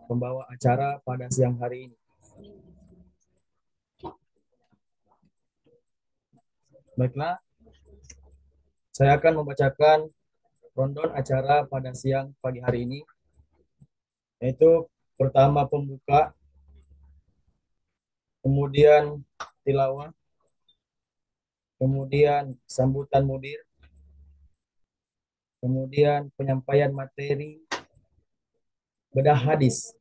pembawa acara pada siang hari ini. Baiklah, saya akan membacakan rundown acara pada siang pagi hari ini, yaitu pertama pembuka, kemudian tilawah, kemudian sambutan mudir, kemudian penyampaian materi bedah hadis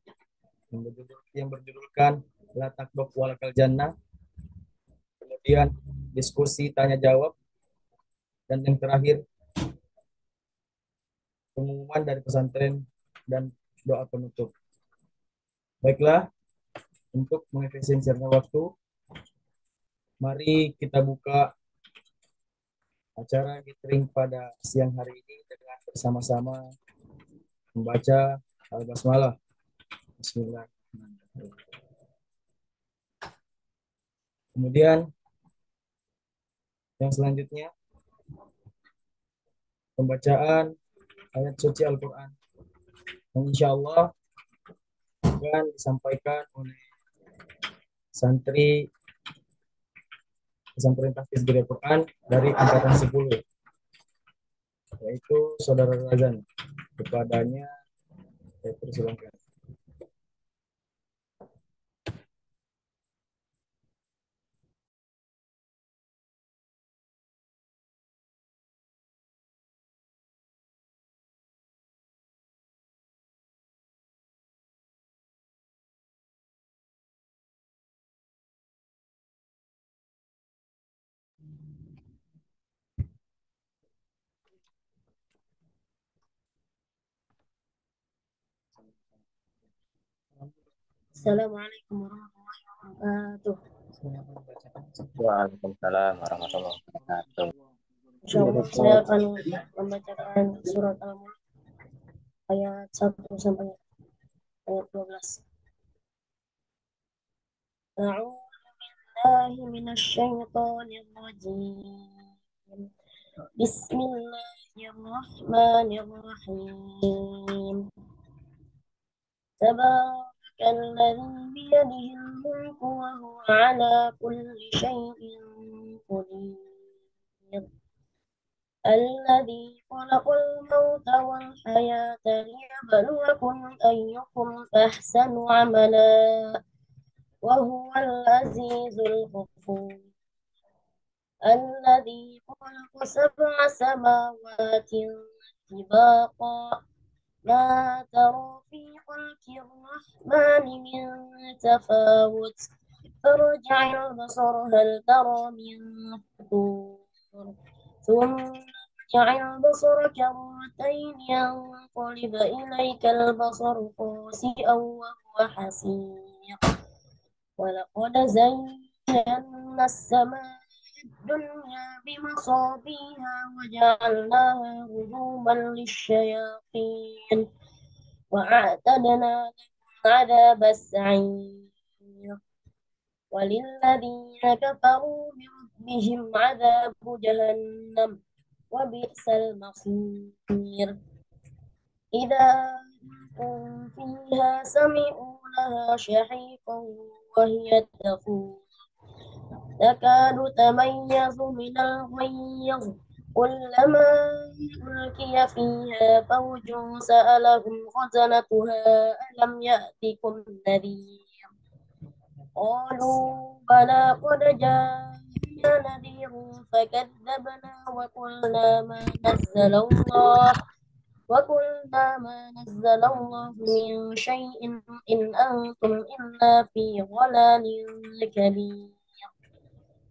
yang berjudulkan La Takdok Walakal Jannah, kemudian diskusi tanya jawab, dan yang terakhir pengumuman dari pesantren dan doa penutup. Baiklah, untuk mengefisiensikan waktu, mari kita buka acara gathering pada siang hari ini dengan bersama-sama membaca Al-Basmalah. Bismillah. Kemudian yang selanjutnya pembacaan ayat suci Al-Quran yang insya Allah akan disampaikan oleh santri pesantren tahfiz Al-Quran dari angkatan 10, yaitu Saudara Razan. Kepadanya saya persilahkan. Assalamualaikum warahmatullahi wabarakatuh. Waalaikumsalam warahmatullahi wabarakatuh. Insyaallah saya akan membacakan surat Al-Mulk ayat 1 sampai ayat 12. A'udzu billahi minasy syaithanir rajim. Bismillahirrahmanirrahim. Tabarakalladzi biyadihi al-mulku wa huwa ala kulli syai'in qadir. الذي خلق الموت والحياة ليبلوكم أيكم أحسن عملا وهو العزيز الغفور الذي خلق 7 سماوات طباقا ما ترى في خلق الرحمن من تفاوت فارجع البصر هل ترى من فطور ثم ارجع البصر كرتين ينقلب إليك البصر خاسئا وهو حسير ولقد زينا السماء الدنيا بمصابيها وجعلناها رجوما للشياطين وأعتدنا لهم عذاب السعير وللذين كفروا بربهم عذاب جهنم وبئس المصير إذا هم فيها سمعوا لها شحيقا وهي تفور تكاد تميز من الغيظ كلما ألقي فيها فوج سألهم خزنتها ألم يأتكم نذير قالوا بلى قد جاءنا نذير فكذبنا وقلنا ما نزل الله من شيء إن أنتم إلا في ضلال كبير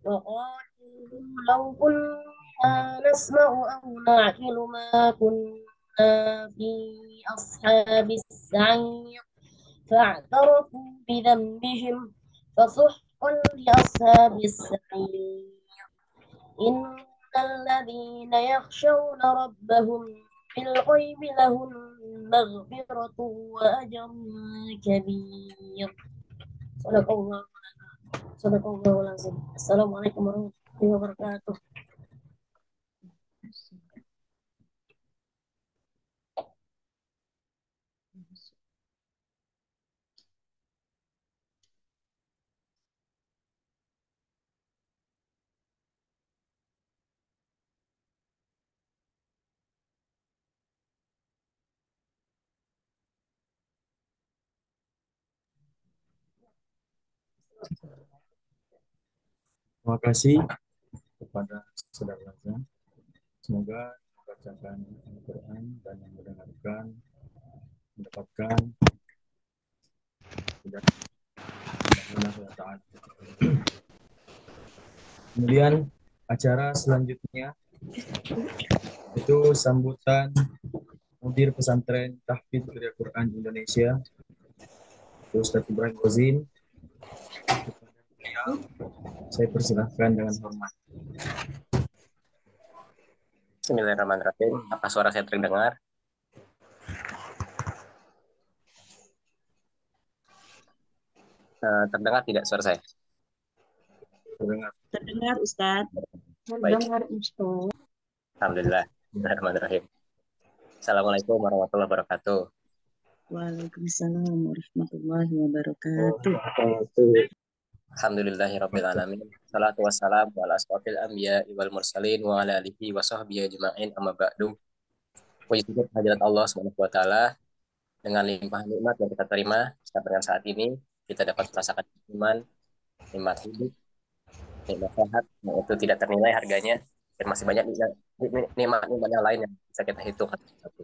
وقالوا لو كنا نسمع أو نعقل ما كنا في أصحاب السعير فاعترفوا بذنبهم فسحقا لأصحاب السعير إن الذين يخشون ربهم بالغيب لهم مغفرة وأجر كبير صدق الله العظيم. السلام عليكم ورحمة الله وبركاته. Terima kasih kepada saudara Raza. Semoga membacakan Al-Quran dan yang mendengarkan mendapatkan hidayah wa ta'ala. Kemudian acara selanjutnya itu sambutan Mudir Pesantren Tahfidz Geria Quran Indonesia, Ustadz Ibrahim Kozin. Saya persilahkan dengan hormat. Bismillahirrahmanirrahim. Apa suara saya terdengar? Terdengar tidak suara saya? Terdengar. Terdengar, Ustadz. Baik. Alhamdulillah. Bismillahirrahmanirrahim. Assalamualaikum warahmatullahi wabarakatuh. Waalaikumsalam warahmatullahi wabarakatuh. Alhamdulillahirabbil alamin. Salatu wassalamu ala asrofil anbiya wal mursalin wa ala alihi wa sahbihi ajma'in amma ba'du. Puji syukur kehadirat Allah Subhanahu wa taala dengan limpahan nikmat yang kita terima sampai dengan saat ini kita dapat merasakan iman, nikmat hidup, nikmat sehat yang itu tidak ternilai harganya dan masih banyak nikmat-nikmat yang lain yang bisa kita hitung satu-satu.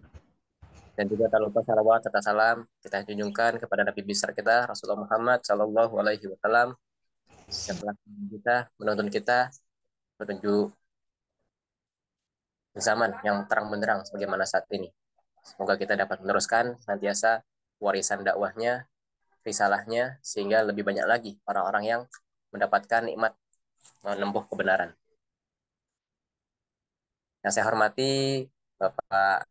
Dan juga tak lupa salawat serta salam kita junjungkan kepada Nabi besar kita Rasulullah Muhammad Sallallahu Alaihi Wasallam yang telah kita menuntun kita menuju zaman yang terang benderang sebagaimana saat ini. Semoga kita dapat meneruskan senantiasa warisan dakwahnya, risalahnya, sehingga lebih banyak lagi orang-orang yang mendapatkan nikmat menempuh kebenaran. Yang saya hormati Bapak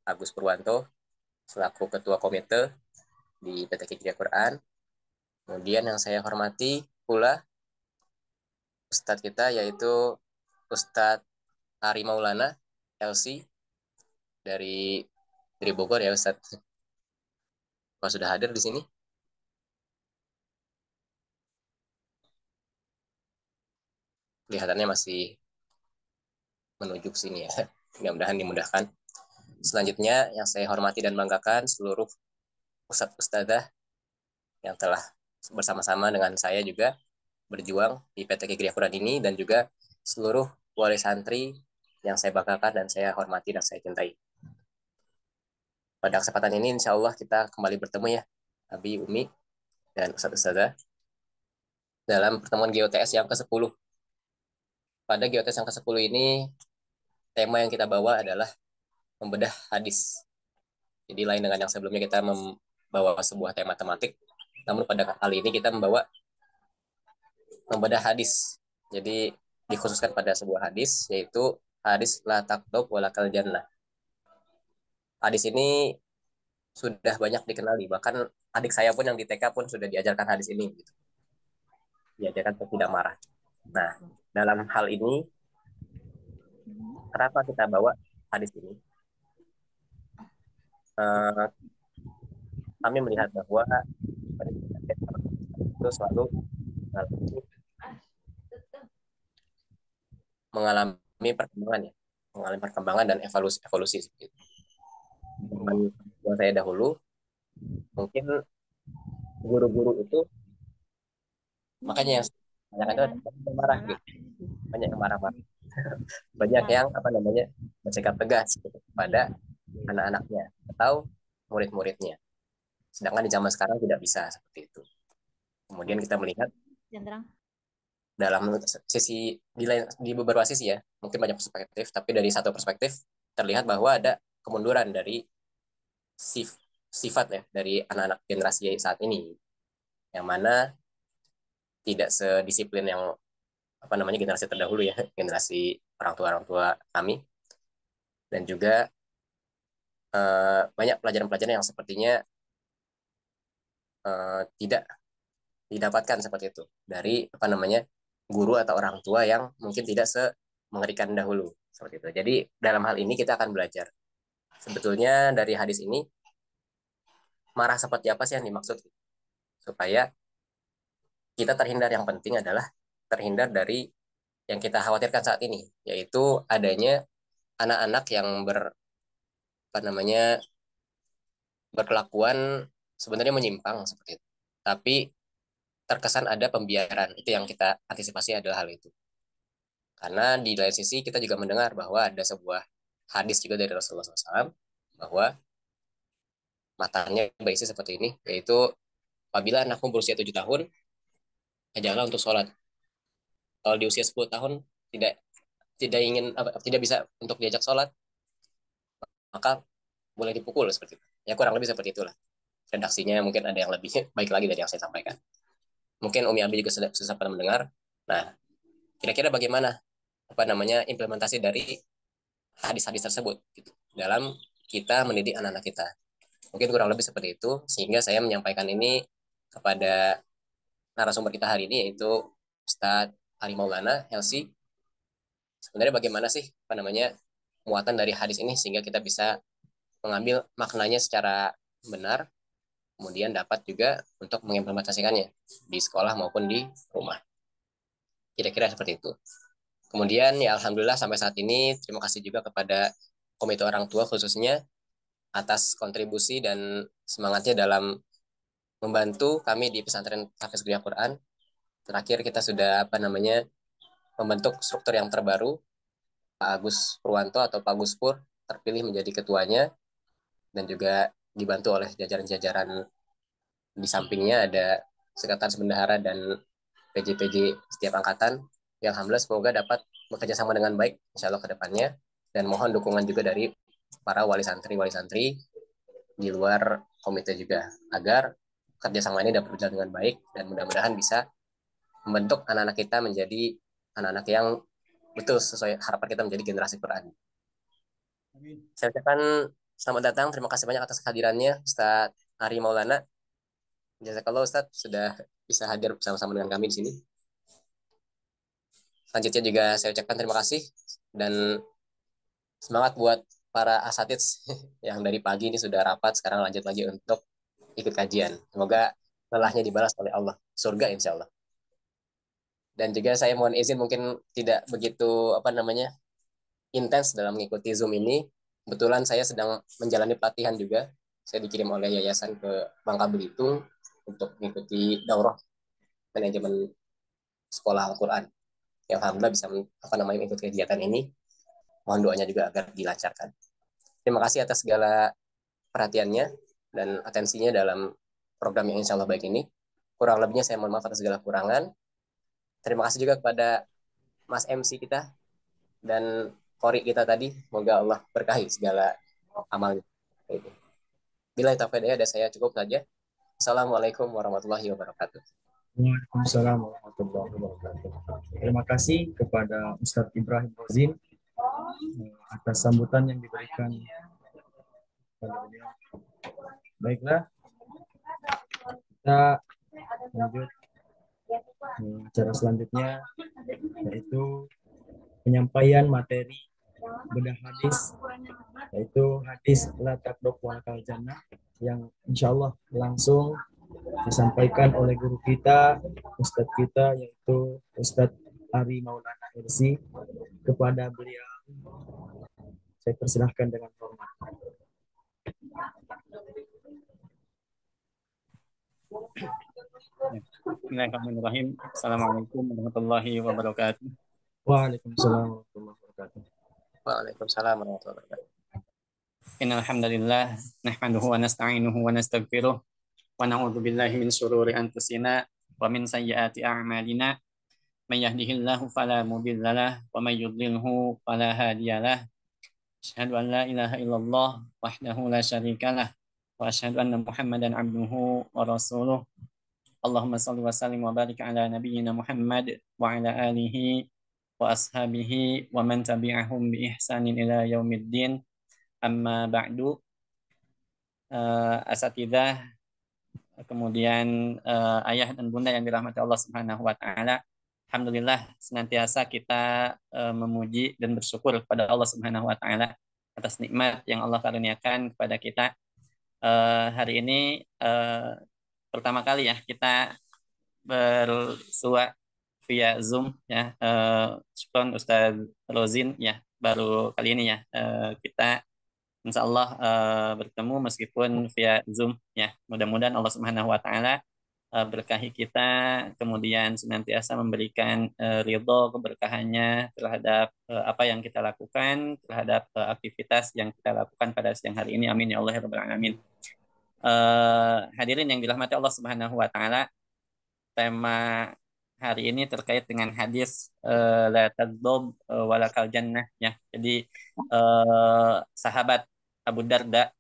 Agus Purwanto selaku Ketua Komite di PT Geria Quran. Kemudian yang saya hormati pula Ustadz kita yaitu Ustadz Ari Maulana LC dari Bogor ya Ustadz. Apa sudah hadir di sini? Kelihatannya masih menuju ke sini ya. Mudah-mudahan dimudahkan. Selanjutnya yang saya hormati dan banggakan seluruh ustadz-ustadzah yang telah bersama-sama dengan saya juga berjuang di PT Geria Quran ini dan juga seluruh wali santri yang saya banggakan dan saya hormati dan saya cintai. Pada kesempatan ini insya Allah kita kembali bertemu ya Abi, Umi, dan ustadz-ustadzah dalam pertemuan GOTS yang ke-10. Pada GOTS yang ke-10 ini tema yang kita bawa adalah membedah hadis. Jadi lain dengan yang sebelumnya kita membawa sebuah tema tematik, namun pada kali ini kita membawa membedah hadis. Jadi dikhususkan pada sebuah hadis, yaitu hadis la taqdub walakal jannah. Hadis ini sudah banyak dikenali, bahkan adik saya pun yang di TK pun sudah diajarkan hadis ini. Gitu. Diajarkan untuk tidak marah. Nah, dalam hal ini, kenapa kita bawa hadis ini? Kami melihat bahwa itu selalu mengalami perkembangan dan evolusi seperti itu. Buat saya dahulu, mungkin guru-guru itu makanya yang itu ada marah gitu. Banyak yang marah-marah. Banyak yang bersikap tegas gitu, kepada anak-anaknya atau murid-muridnya. Sedangkan di zaman sekarang tidak bisa seperti itu. Kemudian kita melihat dalam sisi di beberapa sisi ya, mungkin banyak perspektif, tapi dari satu perspektif terlihat bahwa ada kemunduran dari sifat ya dari anak-anak generasi saat ini, yang mana tidak sedisiplin yang generasi terdahulu ya, generasi orang tua kami, dan juga banyak pelajaran-pelajaran yang sepertinya tidak didapatkan seperti itu dari guru atau orang tua yang mungkin tidak mengerikan dahulu seperti itu. Jadi dalam hal ini kita akan belajar sebetulnya dari hadis ini marah seperti apa sih yang dimaksud, supaya kita terhindar. Yang penting adalah terhindar dari yang kita khawatirkan saat ini, yaitu adanya anak-anak yang berkelakuan sebenarnya menyimpang seperti itu, tapi terkesan ada pembiaran. Itu yang kita antisipasi adalah hal itu. Karena di lain sisi kita juga mendengar bahwa ada sebuah hadis juga dari Rasulullah SAW bahwa matanya berisi seperti ini, yaitu apabila anakmu berusia 7 tahun, ajaklah untuk sholat. Kalau di usia 10 tahun tidak tidak ingin tidak bisa untuk diajak sholat, maka boleh dipukul seperti itu. Ya kurang lebih seperti itulah. Redaksinya mungkin ada yang lebih baik lagi dari yang saya sampaikan. Mungkin Umi Abi juga sudah pernah mendengar. Nah, kira-kira bagaimana implementasi dari hadis-hadis tersebut gitu, dalam kita mendidik anak-anak kita. Mungkin kurang lebih seperti itu, sehingga saya menyampaikan ini kepada narasumber kita hari ini, yaitu Ustadz Ari Maulana, Helsi. Sebenarnya bagaimana sih muatan dari hadis ini sehingga kita bisa mengambil maknanya secara benar, kemudian dapat juga untuk mengimplementasikannya di sekolah maupun di rumah. Kira-kira seperti itu. Kemudian ya alhamdulillah sampai saat ini terima kasih juga kepada komite orang tua khususnya atas kontribusi dan semangatnya dalam membantu kami di pesantren Hafiz Gria Quran. Terakhir kita sudah membentuk struktur yang terbaru. Pak Agus Purwanto atau Pak Gus Pur terpilih menjadi ketuanya dan juga dibantu oleh jajaran-jajaran di sampingnya, ada sekretaris bendahara dan PJ-PJ setiap angkatan yang alhamdulillah semoga dapat bekerja sama dengan baik insya Allah ke depannya, dan mohon dukungan juga dari para wali santri di luar komite juga agar kerjasama ini dapat berjalan dengan baik dan mudah-mudahan bisa membentuk anak-anak kita menjadi anak-anak yang betul sesuai harapan kita menjadi generasi Quran. Saya ucapkan selamat datang, terima kasih banyak atas kehadirannya Ustadz Ari Maulana. Jazakallah Ustadz sudah bisa hadir bersama-sama dengan kami di sini. Selanjutnya juga saya ucapkan terima kasih dan semangat buat para asatids yang dari pagi ini sudah rapat, sekarang lanjut lagi untuk ikut kajian. Semoga lelahnya dibalas oleh Allah, surga insya Allah. Dan juga saya mohon izin mungkin tidak begitu intens dalam mengikuti Zoom ini. Kebetulan saya sedang menjalani pelatihan juga. Saya dikirim oleh yayasan ke Bangka Belitung untuk mengikuti daurah manajemen sekolah Al-Quran. Yang alhamdulillah bisa mengikuti kegiatan ini. Mohon doanya juga agar dilancarkan. Terima kasih atas segala perhatiannya dan atensinya dalam program yang insya Allah baik ini. Kurang lebihnya saya mohon maaf atas segala kurangan. Terima kasih juga kepada Mas MC kita dan Kori kita tadi. Semoga Allah berkahi segala amalnya. Bila itu ada saya cukup saja. Assalamualaikum warahmatullahi wabarakatuh. Waalaikumsalam warahmatullahi wabarakatuh. Terima kasih kepada Ustadz Ibrahim Rozin atas sambutan yang diberikan kepada beliau. Baiklah, kita lanjut acara selanjutnya, yaitu penyampaian materi bedah hadis, yaitu hadis la takdok walakal jannah, yang insya Allah langsung disampaikan oleh guru kita, Ustadz kita, yaitu Ustadz Ari Maulana Hirsi. Kepada beliau saya persilahkan dengan hormat. Bismillahirrahmanirrahim. Assalamualaikum warahmatullahi wabarakatuh. Waalaikumsalam warahmatullahi wabarakatuh. Waalaikumsalam warahmatullahi wabarakatuh. Innal hamdalillah nahmaduhu wa nasta'inuhu wa nastaghfiruh wa na'udzu billahi min shururi anfusina wa min sayyiati a'malina. May yahdihillahu fala mudhillalah wa may yudlilhu fala hadiyalah. Asyhadu an la ilaha illallah wahdahu la syarikalah wa asyhadu anna Muhammadan abduhu wa rasuluh. Allahumma salli wa sallim wa barik ala nabiyyina Muhammad wa ala alihi wa ashabihi wa man tabi'ahum bi ihsanin ila yaumiddin. Amma ba'du. Asatidzah, kemudian ayah dan bunda yang dirahmati Allah Subhanahu wa taala. Alhamdulillah senantiasa kita memuji dan bersyukur kepada Allah Subhanahu wa taala atas nikmat yang Allah karuniakan kepada kita. Hari ini pertama kali ya kita bersua via Zoom ya. Syukron Ustaz Rozin ya, baru kali ini ya kita insya Allah bertemu meskipun via Zoom ya. Mudah-mudahan Allah Subhanahu wa taala berkahi kita, kemudian senantiasa memberikan ridho keberkahannya terhadap apa yang kita lakukan, terhadap aktivitas yang kita lakukan pada siang hari ini. Amin ya Allah ya Rabbal Alamin. Hadirin yang dirahmati Allah Subhanahu wa taala, tema hari ini terkait dengan hadis la taghdab walakal jannah ya. Jadi sahabat Abu Darda,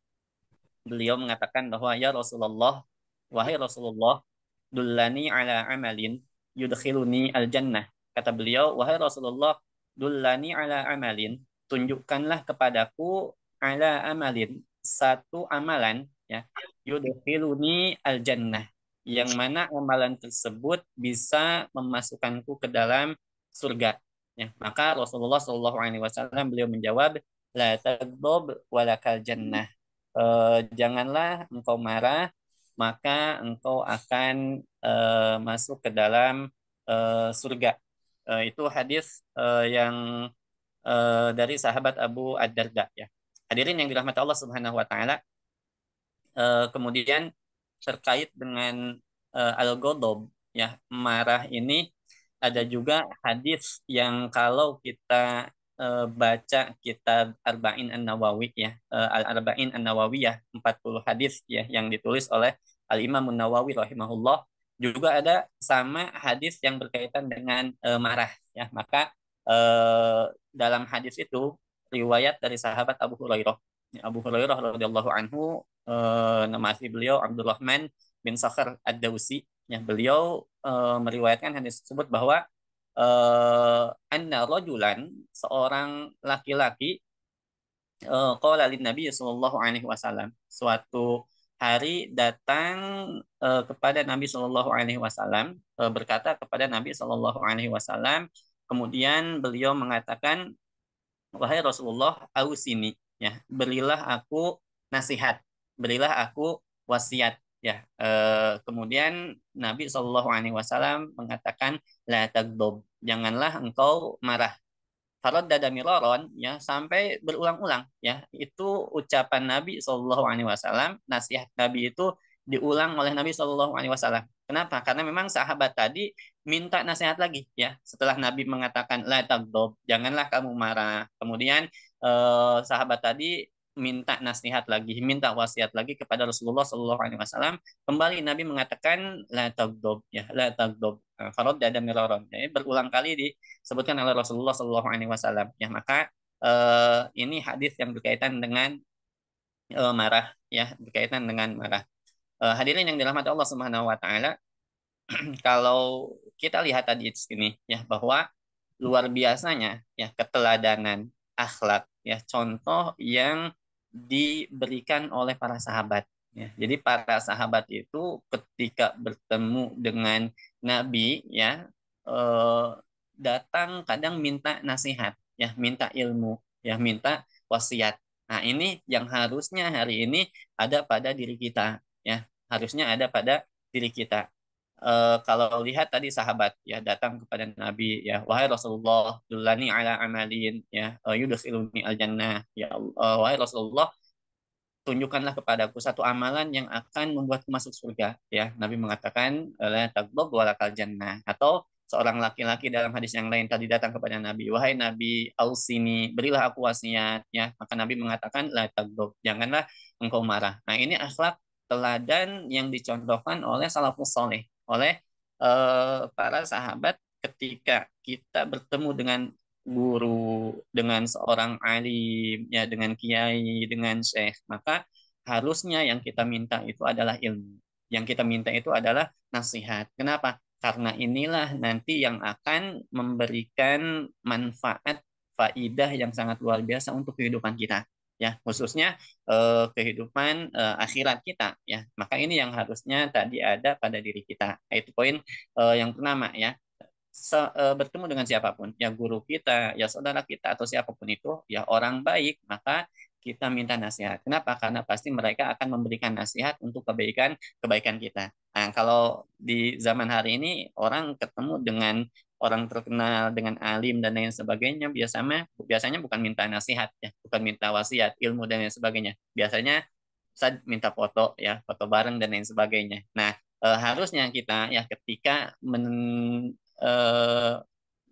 beliau mengatakan bahwa ya Rasulullah, wahai Rasulullah, dullani ala amalin yudkhiluni al jannah. Kata beliau, wahai Rasulullah, dullani ala amalin, tunjukkanlah kepadaku ala amalin, satu amalan ya, yudkhiluni al jannah, yang mana amalan tersebut bisa memasukkanku ke dalam surga. Ya, maka Rasulullah Shallallahu Alaihi Wasallam beliau menjawab, la taghdab walakal jannah. Janganlah engkau marah, maka engkau akan masuk ke dalam surga. Itu hadis yang dari sahabat Abu Ad-Darda ya. Hadirin yang dirahmati Allah Subhanahu wa taala, kemudian terkait dengan al-ghadab ya, marah ini, ada juga hadis yang kalau kita baca kitab Arba'in An-Nawawi ya, Al-Arba'in An-Nawawiyah, 40 hadis ya yang ditulis oleh Al-Imam An-Nawawi rahimahullah, juga ada sama hadis yang berkaitan dengan marah ya. Maka dalam hadis itu riwayat dari sahabat Abu Hurairah. Abu Hurairah radhiyallahu anhu, nama asli beliau Abdurrahman bin Sakhar Ad-Dawsi ya. Beliau meriwayatkan hadis tersebut bahwa anna rajulan, seorang laki-laki, qala lin Nabi sallallahu alaihi wasallam, suatu hari datang kepada Nabi sallallahu alaihi wasallam, berkata kepada Nabi sallallahu alaihi wasallam, kemudian beliau mengatakan, wahai Rasulullah, ausini ya, berilah aku nasihat, berilah aku wasiat ya. Kemudian Nabi Shallallahu Alaihi Wasallam mengatakan, la tagdob, janganlah engkau marah. Farad dadamiraron ya, sampai berulang-ulang ya. Itu ucapan Nabi Shallallahu Alaihi Wasallam, nasihat Nabi itu diulang oleh Nabi Shallallahu Alaihi Wasallam. Kenapa? Karena memang sahabat tadi minta nasihat lagi ya. Setelah Nabi mengatakan la tagdob, janganlah kamu marah. Kemudian sahabat tadi minta nasihat lagi, minta wasiat lagi kepada Rasulullah Shallallahu Alaihi Wasallam. Kembali Nabi mengatakan la tagdob ya, la tagdob. Farad dadamiraron. Jadi berulang kali disebutkan oleh Rasulullah Shallallahu Alaihi Wasallam ya. Maka ini hadis yang berkaitan dengan marah ya, berkaitan dengan marah. Hadirin yang dirahmati Allah Subhanahu wa taala, kalau kita lihat tadi di sini ya, bahwa luar biasanya ya keteladanan akhlak ya, contoh yang diberikan oleh para sahabat ya. Jadi para sahabat itu ketika bertemu dengan Nabi ya, datang kadang minta nasihat ya, minta ilmu ya, minta wasiat. Nah, ini yang harusnya hari ini ada pada diri kita ya, harusnya ada pada diri kita. Kalau lihat tadi sahabat ya datang kepada Nabi ya, wahai Rasulullah, dullani ala amalin ya, yudkhiluni al jannah ya, wahai Rasulullah, tunjukkanlah kepadaku satu amalan yang akan membuatku masuk surga ya. Nabi mengatakan la taghdab walakal jannah. Atau seorang laki-laki dalam hadis yang lain tadi datang kepada Nabi, wahai Nabi, ausini, berilah aku wasiat ya. Maka Nabi mengatakan la taghdab, janganlah engkau marah. Nah, ini akhlak teladan yang dicontohkan oleh salafus saleh, oleh para sahabat ketika kita bertemu dengan guru, dengan seorang alim, ya dengan kiai, dengan syekh, maka harusnya yang kita minta itu adalah ilmu. Yang kita minta itu adalah nasihat. Kenapa? Karena inilah nanti yang akan memberikan manfaat, faidah yang sangat luar biasa untuk kehidupan kita. Ya, khususnya kehidupan akhirat kita ya. Maka ini yang harusnya tadi ada pada diri kita. Itu poin yang pertama ya. Bertemu dengan siapapun, ya guru kita, ya saudara kita, atau siapapun itu, ya orang baik, maka kita minta nasihat. Kenapa? Karena pasti mereka akan memberikan nasihat untuk kebaikan kita. Nah, kalau di zaman hari ini orang ketemu dengan orang terkenal, dengan alim dan lain sebagainya, biasanya bukan minta nasihat ya, bukan minta wasiat, ilmu dan lain sebagainya. Biasanya saya minta foto ya, foto bareng dan lain sebagainya. Nah, harusnya kita ya ketika eh,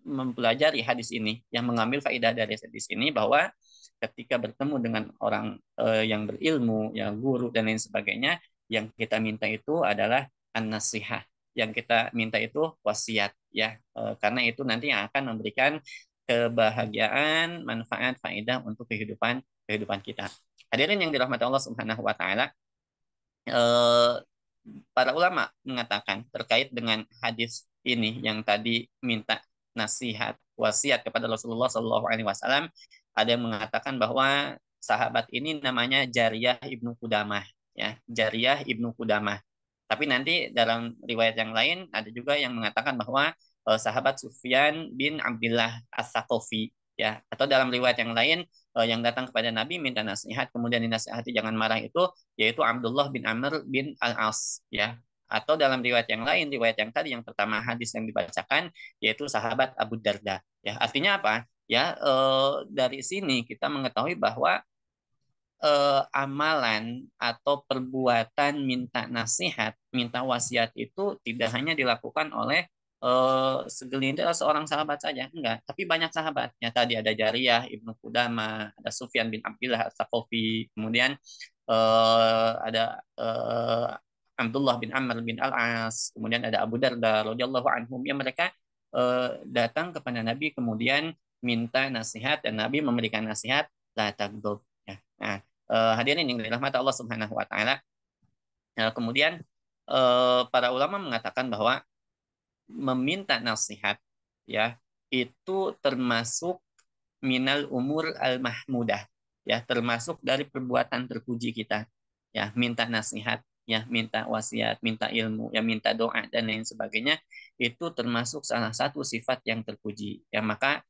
mempelajari hadis ini, yang mengambil faedah dari hadis ini bahwa ketika bertemu dengan orang yang berilmu, yang guru dan lain sebagainya, yang kita minta itu adalah an-nasihah, yang kita minta itu wasiat ya. Karena itu nanti yang akan memberikan kebahagiaan, manfaat, faedah untuk kehidupan kehidupan kita. Hadirin yang dirahmati Allah Subhanahu wa taala, eh, para ulama mengatakan terkait dengan hadis ini yang tadi minta nasihat wasiat kepada Rasulullah Shallallahu Alaihi Wasallam, ada yang mengatakan bahwa sahabat ini namanya Jariyah ibnu Qudamah, ya Jariyah ibnu Qudamah. Tapi nanti dalam riwayat yang lain ada juga yang mengatakan bahwa sahabat Sufyan bin Abdullah As-Saqafi, ya, atau dalam riwayat yang lain yang datang kepada Nabi minta nasihat kemudian dinasihati jangan marah itu yaitu Abdullah bin Amr bin Al-As, ya, atau dalam riwayat yang lain, riwayat yang tadi yang pertama hadis yang dibacakan yaitu sahabat Abu Darda, ya. Artinya apa, ya, dari sini kita mengetahui bahwa amalan atau perbuatan minta nasihat, minta wasiat itu tidak hanya dilakukan oleh segelintir seorang sahabat saja, enggak, tapi banyak sahabat. Ya tadi ada Jariyah, Ibnu Qudamah, ada Sufyan bin Abdullah As-Saqafi, kemudian ada Abdullah bin Amr bin Al-As, kemudian ada Abu Darda radhiyallahu anhum, yang mereka datang kepada Nabi kemudian minta nasihat dan Nabi memberikan nasihat la taghdab. Ya. Nah, hadirin yang dirahmati Allah Subhanahu wa taala. Kemudian para ulama mengatakan bahwa meminta nasihat ya itu termasuk minal umur al-mahmudah, ya, termasuk dari perbuatan terpuji kita. Ya, minta nasihat, ya, minta wasiat, minta ilmu, ya, minta doa dan lain sebagainya itu termasuk salah satu sifat yang terpuji. Ya, maka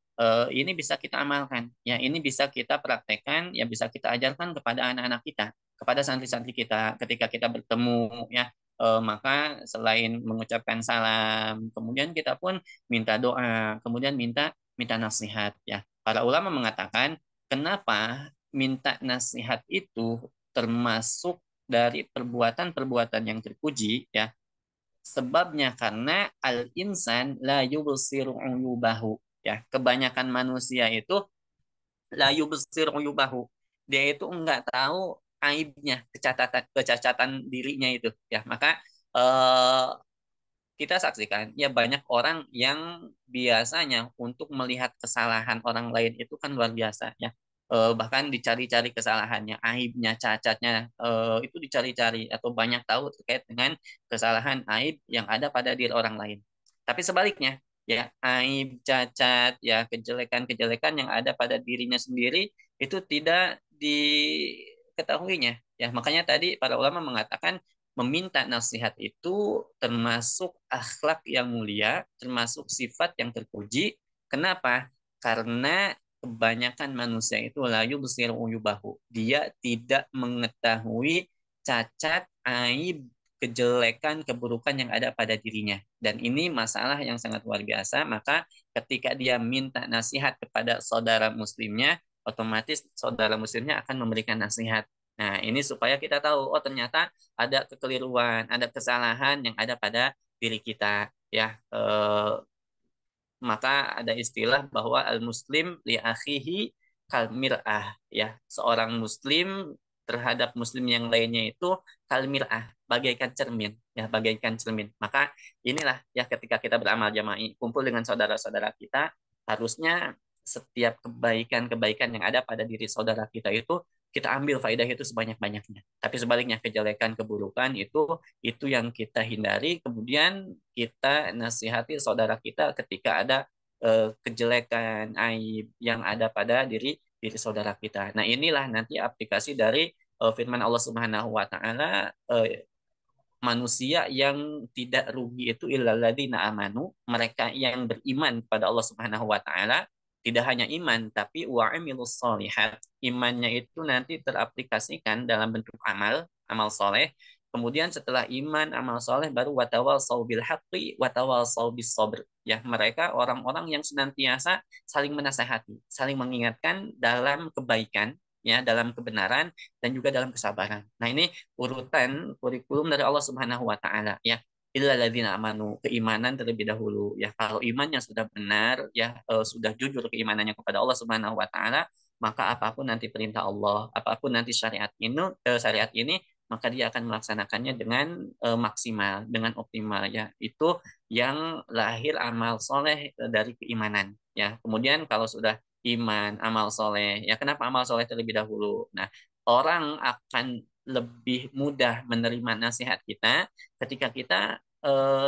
ini bisa kita amalkan, ya, ini bisa kita praktekkan, ya, bisa kita ajarkan kepada anak-anak kita, kepada santri-santri kita ketika kita bertemu, ya. Maka selain mengucapkan salam, kemudian kita pun minta doa, kemudian minta minta nasihat, ya. Para ulama mengatakan kenapa minta nasihat itu termasuk dari perbuatan-perbuatan yang terpuji, ya. Sebabnya karena al-insan la yubsiru uyubahu, ya. Kebanyakan manusia itu la yubsiru uyubahu. Dia itu enggak tahu aibnya, kecacatan dirinya itu, ya. Maka eh, kita saksikan ya banyak orang yang biasanya untuk melihat kesalahan orang lain itu kan luar biasa, ya. Bahkan dicari-cari kesalahannya, aibnya, cacatnya, itu dicari-cari atau banyak tahu terkait dengan kesalahan aib yang ada pada diri orang lain. Tapi sebaliknya, ya, aib, cacat, ya, kejelekan-kejelekan yang ada pada dirinya sendiri itu tidak diketahuinya, ya. Makanya tadi para ulama mengatakan meminta nasihat itu termasuk akhlak yang mulia, termasuk sifat yang terpuji. Kenapa? Karena kebanyakan manusia itu layu besir uyubahu. Dia tidak mengetahui cacat, aib, kejelekan, keburukan yang ada pada dirinya. Dan ini masalah yang sangat luar biasa. Maka ketika dia minta nasihat kepada saudara muslimnya, otomatis saudara muslimnya akan memberikan nasihat. Nah, ini supaya kita tahu, oh ternyata ada kekeliruan, ada kesalahan yang ada pada diri kita, ya. Maka ada istilah bahwa al-muslim li akhihi kal mir'ah, ya. Seorang muslim terhadap muslim yang lainnya itu kal mir'ah, bagaikan cermin, ya, bagaikan cermin. Maka inilah ya ketika kita beramal jamaah, kumpul dengan saudara-saudara kita, harusnya setiap kebaikan-kebaikan yang ada pada diri saudara kita itu kita ambil faedah itu sebanyak-banyaknya. Tapi sebaliknya kejelekan, keburukan itu yang kita hindari, kemudian kita nasihati saudara kita ketika ada kejelekan, aib yang ada pada diri diri saudara kita. Nah, inilah nanti aplikasi dari firman Allah Subhanahu wa taala, manusia yang tidak rugi itu illalladzina amanu, mereka yang beriman pada Allah Subhanahu wa taala, tidak hanya iman tapi wa amilus solihat. Imannya itu nanti teraplikasikan dalam bentuk amal, amal soleh. Kemudian setelah iman, amal soleh baru watawasau bil haqqi watawasau bis sabr. Ya, mereka orang-orang yang senantiasa saling menasehati, saling mengingatkan dalam kebaikan, ya, dalam kebenaran dan juga dalam kesabaran. Nah, ini urutan kurikulum dari Allah Subhanahu wa taala, ya. illa ladzina amanu, keimanan terlebih dahulu. Ya, kalau imannya sudah benar, ya sudah jujur keimanannya kepada Allah Subhanahu wa taala, maka apapun nanti perintah Allah, apapun nanti syariat ini, maka dia akan melaksanakannya dengan maksimal, dengan optimal, ya. Itu yang lahir amal soleh dari keimanan, ya. Kemudian kalau sudah iman, amal soleh, ya kenapa amal soleh terlebih dahulu? Nah, orang akan lebih mudah menerima nasihat kita ketika kita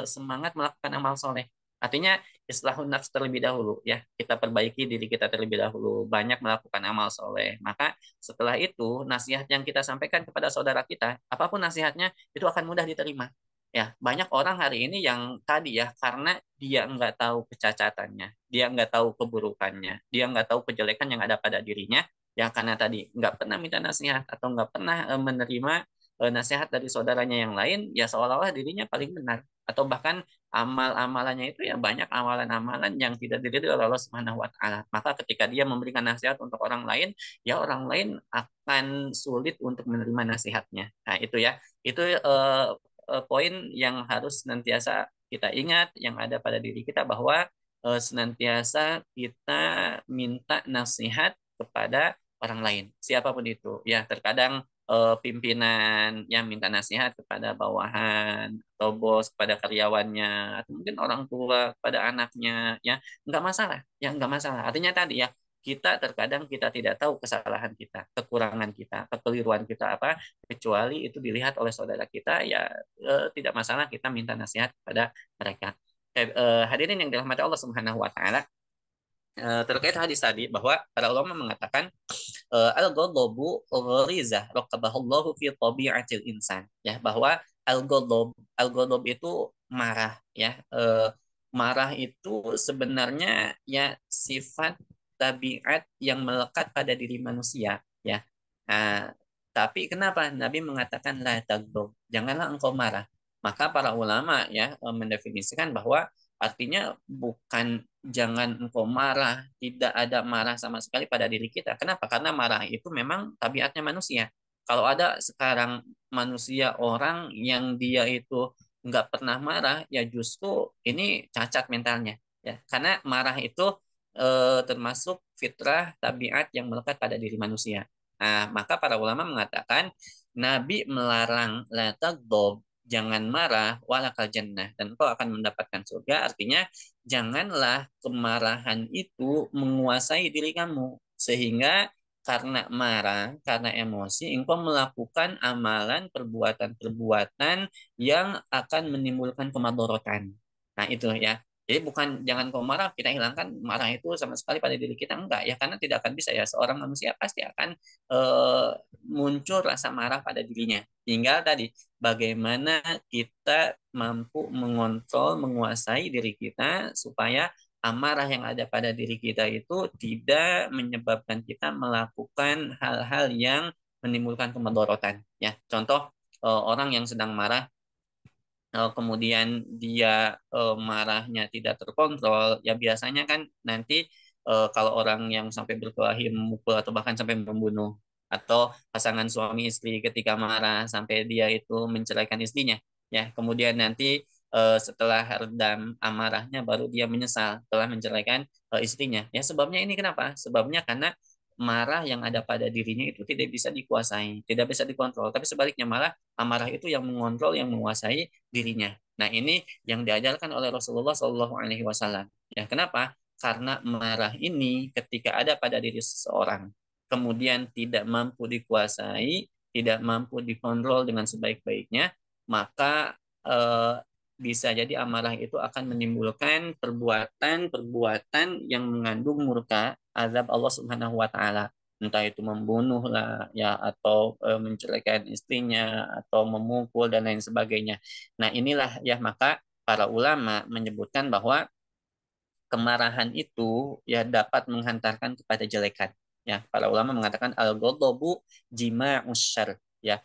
semangat melakukan amal soleh. Artinya islahun nafs terlebih dahulu, ya, kita perbaiki diri kita terlebih dahulu, banyak melakukan amal soleh. Maka setelah itu nasihat yang kita sampaikan kepada saudara kita, apapun nasihatnya itu akan mudah diterima. Ya, banyak orang hari ini yang tadi, ya, karena dia nggak tahu kecacatannya, dia nggak tahu keburukannya, dia nggak tahu kejelekan yang ada pada dirinya, ya karena tadi nggak pernah minta nasihat atau nggak pernah menerima nasihat dari saudaranya yang lain, ya seolah-olah dirinya paling benar, atau bahkan amal-amalannya itu ya banyak amalan-amalan yang tidak diridhoi oleh Allah Subhanahu wa taala. Maka ketika dia memberikan nasihat untuk orang lain, ya orang lain akan sulit untuk menerima nasihatnya. Nah, itu ya. Itu poin yang harus senantiasa kita ingat yang ada pada diri kita, bahwa senantiasa kita minta nasihat kepada orang lain, siapapun itu. Ya, terkadang pimpinan yang minta nasihat kepada bawahan, atau bos kepada karyawannya, atau mungkin orang tua kepada anaknya, ya nggak masalah, ya nggak masalah. Artinya tadi, ya, kita terkadang kita tidak tahu kesalahan kita, kekurangan kita, kekeliruan kita apa, kecuali itu dilihat oleh saudara kita, ya tidak masalah kita minta nasihat kepada mereka. Hadirin yang dirahmati Allah Subhanahu wa taala, terkait hadis tadi, bahwa para ulama mengatakan al-ghadabu gharizah raqabahallahu fi tabi'atil insan, ya, bahwa al-ghadab itu marah, ya. Marah itu sebenarnya ya sifat tabiat yang melekat pada diri manusia, ya. Nah, tapi kenapa Nabi mengatakan la taghdab, janganlah engkau marah? Maka para ulama, ya, mendefinisikan bahwa artinya bukan jangan engkau marah, tidak ada marah sama sekali pada diri kita. Kenapa? Karena marah itu memang tabiatnya manusia. Kalau ada sekarang manusia orang yang dia itu nggak pernah marah, ya justru ini cacat mentalnya. Ya, karena marah itu termasuk fitrah tabiat yang melekat pada diri manusia. Nah, maka para ulama mengatakan Nabi melarang la taghdab, jangan marah, walakal jannah, dan kau akan mendapatkan surga. Artinya janganlah kemarahan itu menguasai diri kamu, sehingga karena marah, karena emosi, engkau melakukan amalan, perbuatan-perbuatan yang akan menimbulkan kemadorotan. Nah, itu, ya. Jadi bukan jangan kau marah, kita hilangkan marah itu sama sekali pada diri kita, enggak, ya, karena tidak akan bisa, ya. Seorang manusia pasti akan eh, muncul rasa marah pada dirinya. Tinggal tadi bagaimana kita mampu mengontrol, menguasai diri kita supaya amarah yang ada pada diri kita itu tidak menyebabkan kita melakukan hal-hal yang menimbulkan kemadorotan. Ya, contoh orang yang sedang marah, kemudian dia marahnya tidak terkontrol, ya biasanya kan nanti kalau orang yang sampai berkelahi, memukul atau bahkan sampai membunuh, atau pasangan suami istri ketika marah sampai dia itu menceraikan istrinya, ya kemudian nanti setelah redam amarahnya baru dia menyesal telah menceraikan istrinya. Ya sebabnya ini kenapa? Sebabnya karena marah yang ada pada dirinya itu tidak bisa dikuasai, tidak bisa dikontrol, tapi sebaliknya malah amarah itu yang mengontrol, yang menguasai dirinya. Nah, ini yang diajarkan oleh Rasulullah Shallallahu Alaihi Wasallam. Ya, kenapa? Karena marah ini ketika ada pada diri seseorang, kemudian tidak mampu dikuasai, tidak mampu dikontrol dengan sebaik-baiknya, maka bisa jadi amarah itu akan menimbulkan perbuatan-perbuatan yang mengandung murka, azab Allah Subhanahu wa taala. Entah itu membunuh lah, ya, atau menceraikan istrinya, atau memukul dan lain sebagainya. Nah, inilah, ya, maka para ulama menyebutkan bahwa kemarahan itu ya dapat menghantarkan kepada jelekan. Ya, para ulama mengatakan al-ghadabu jima'us syarr. Ya,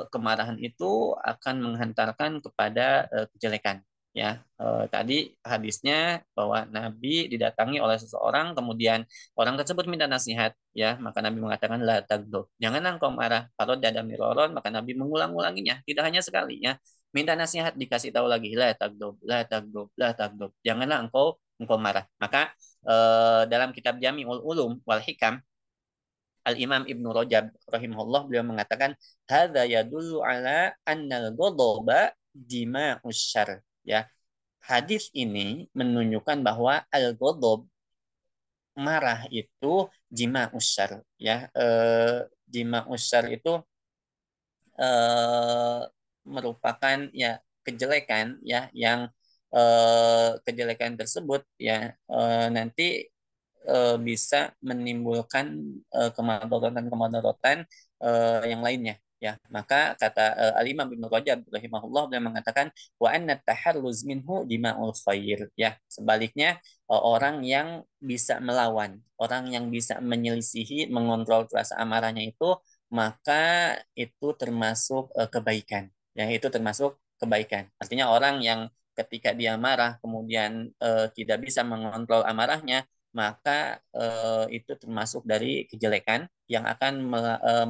kemarahan itu akan menghantarkan kepada kejelekan. Ya, tadi hadisnya bahwa Nabi didatangi oleh seseorang, kemudian orang tersebut minta nasihat, ya, maka Nabi mengatakan la taghdab. Janganlah engkau marah. Kalau dada miroron, maka Nabi mengulang-ulanginya, tidak hanya sekali, ya. minta nasihat dikasih tahu lagi, la tagdob, la tagdob, la tagdob. Janganlah engkau marah. Maka dalam kitab Jami'ul Ulum wal Hikam, Al-Imam Ibnu Rajab rahimahullah beliau mengatakan hadza yadullu ala annal ghadaba dima'us syarr, ya. Hadis ini menunjukkan bahwa al-ghadab, marah itu jima'us syarr, ya. Jima'us syarr itu merupakan ya kejelekan, ya, yang kejelekan tersebut ya nanti bisa menimbulkan kemadaratan-kemadaratan yang lainnya, ya. Maka kata Al-Imam Ibnu Rajab rahimahullah beliau mengatakan wa anna taharruz minhu dima'ul khair, ya. Sebaliknya orang yang bisa melawan, orang yang bisa menyelisihi, mengontrol rasa amarahnya itu, maka itu termasuk kebaikan, ya. Itu termasuk kebaikan. Artinya orang yang ketika dia marah kemudian tidak bisa mengontrol amarahnya, maka itu termasuk dari kejelekan yang akan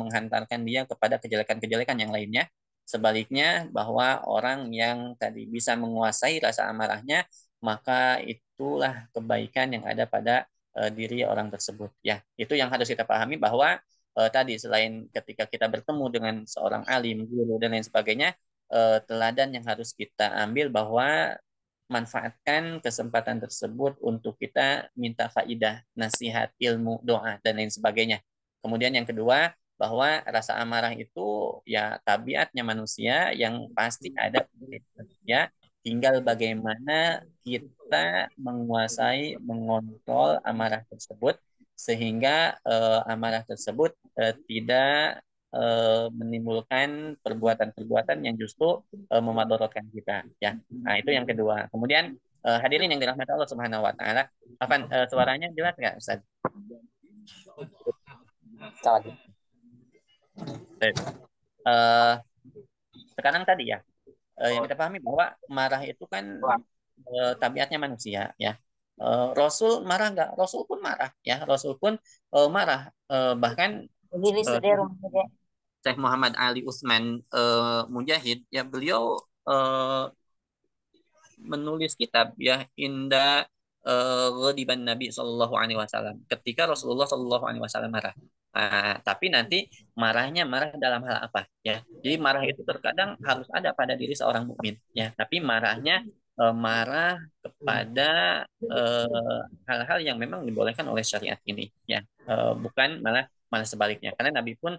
menghantarkan dia kepada kejelekan-kejelekan yang lainnya. Sebaliknya, bahwa orang yang tadi bisa menguasai rasa amarahnya, maka itulah kebaikan yang ada pada diri orang tersebut. Ya, itu yang harus kita pahami, bahwa tadi selain ketika kita bertemu dengan seorang alim, guru dan lain sebagainya, teladan yang harus kita ambil bahwa manfaatkan kesempatan tersebut untuk kita minta faidah, nasihat, ilmu, doa, dan lain sebagainya. Kemudian yang kedua, bahwa rasa amarah itu ya tabiatnya manusia yang pasti ada, ya. Tinggal bagaimana kita menguasai, mengontrol amarah tersebut sehingga amarah tersebut tidak menimbulkan perbuatan-perbuatan yang justru memadaratkan kita, ya. Nah, itu yang kedua. Kemudian hadirin yang dirahmati Allah Subhanahu wa taala, suaranya jelas nggak, Ustaz? Salah. Baik. Sekarang tadi ya, yang kita pahami bahwa marah itu kan tabiatnya manusia, ya. Rasul marah nggak? Rasul pun marah, ya. Rasul pun marah. Bahkan Jadi sedih rumah Syekh Muhammad Ali Utsman Mujahid, ya, beliau menulis kitab, ya, Inda ghadiban Nabi Shallallahu Alaihi Wasallam, ketika Rasulullah Shallallahu Alaihi Wasallam marah. Nah, tapi nanti marahnya marah dalam hal apa, ya? Jadi marah itu terkadang harus ada pada diri seorang mukmin, ya. Tapi marahnya marah kepada hal-hal yang memang dibolehkan oleh syariat ini, ya. Bukan malah malah sebaliknya. Karena Nabi pun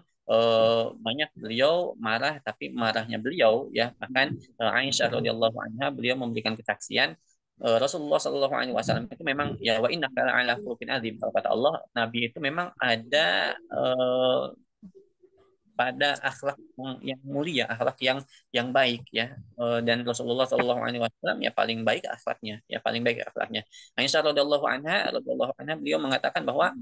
banyak beliau marah, tapi marahnya beliau, ya, bahkan Aisyah radhiyallahu anha beliau memberikan kesaksian Rasulullah Shallallahu Alaihi Wasallam itu memang, ya, wa inna kala ala khuluqin azim, kalau kata Allah, Nabi itu memang ada pada akhlak yang mulia, akhlak yang baik, ya. Dan Rasulullah Shallallahu Alaihi Wasallam ya paling baik akhlaknya, ya, paling baik akhlaknya. Aisyah radhiyallahu anha beliau mengatakan bahwa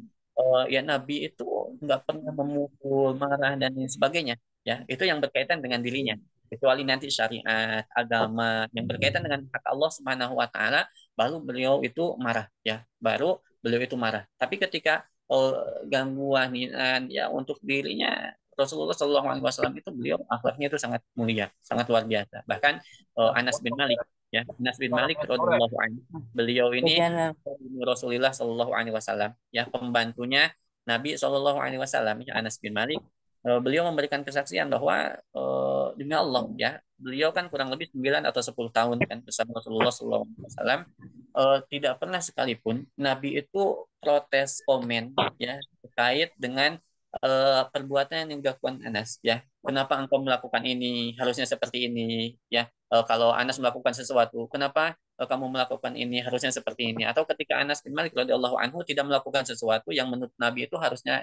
ya Nabi itu nggak pernah memukul, marah dan lain sebagainya, ya. Itu yang berkaitan dengan dirinya, kecuali nanti syariat, agama yang berkaitan dengan hak Allah Subhanahu Wa Taala, baru beliau itu marah, ya, baru beliau itu marah. Tapi ketika gangguan, ya, untuk dirinya, Rasulullah Shallallahu Alaihi Wasallam itu beliau akhlaknya itu sangat mulia, sangat luar biasa. Bahkan Anas bin Malik, ya, Anas bin Malik radhiyallahu anhu, beliau ini Rasulullah Shallallahu Alaihi Wasallam, ya, pembantunya Nabi Shallallahu Alaihi Wasallam, ya, Anas bin Malik. Beliau memberikan kesaksian bahwa demi Allah, ya, beliau kan kurang lebih 9 atau 10 tahun kan bersama Rasulullah Shallallahu Alaihi Wasallam, tidak pernah sekalipun Nabi itu protes, komen, ya, terkait dengan perbuatan yang dilakukan Anas, ya. Kenapa engkau melakukan ini? Harusnya seperti ini, ya. Kalau Anas melakukan sesuatu, kenapa kamu melakukan ini? Harusnya seperti ini. Atau ketika Anas bin Malik radhiyallahu anhu tidak melakukan sesuatu yang menurut Nabi itu harusnya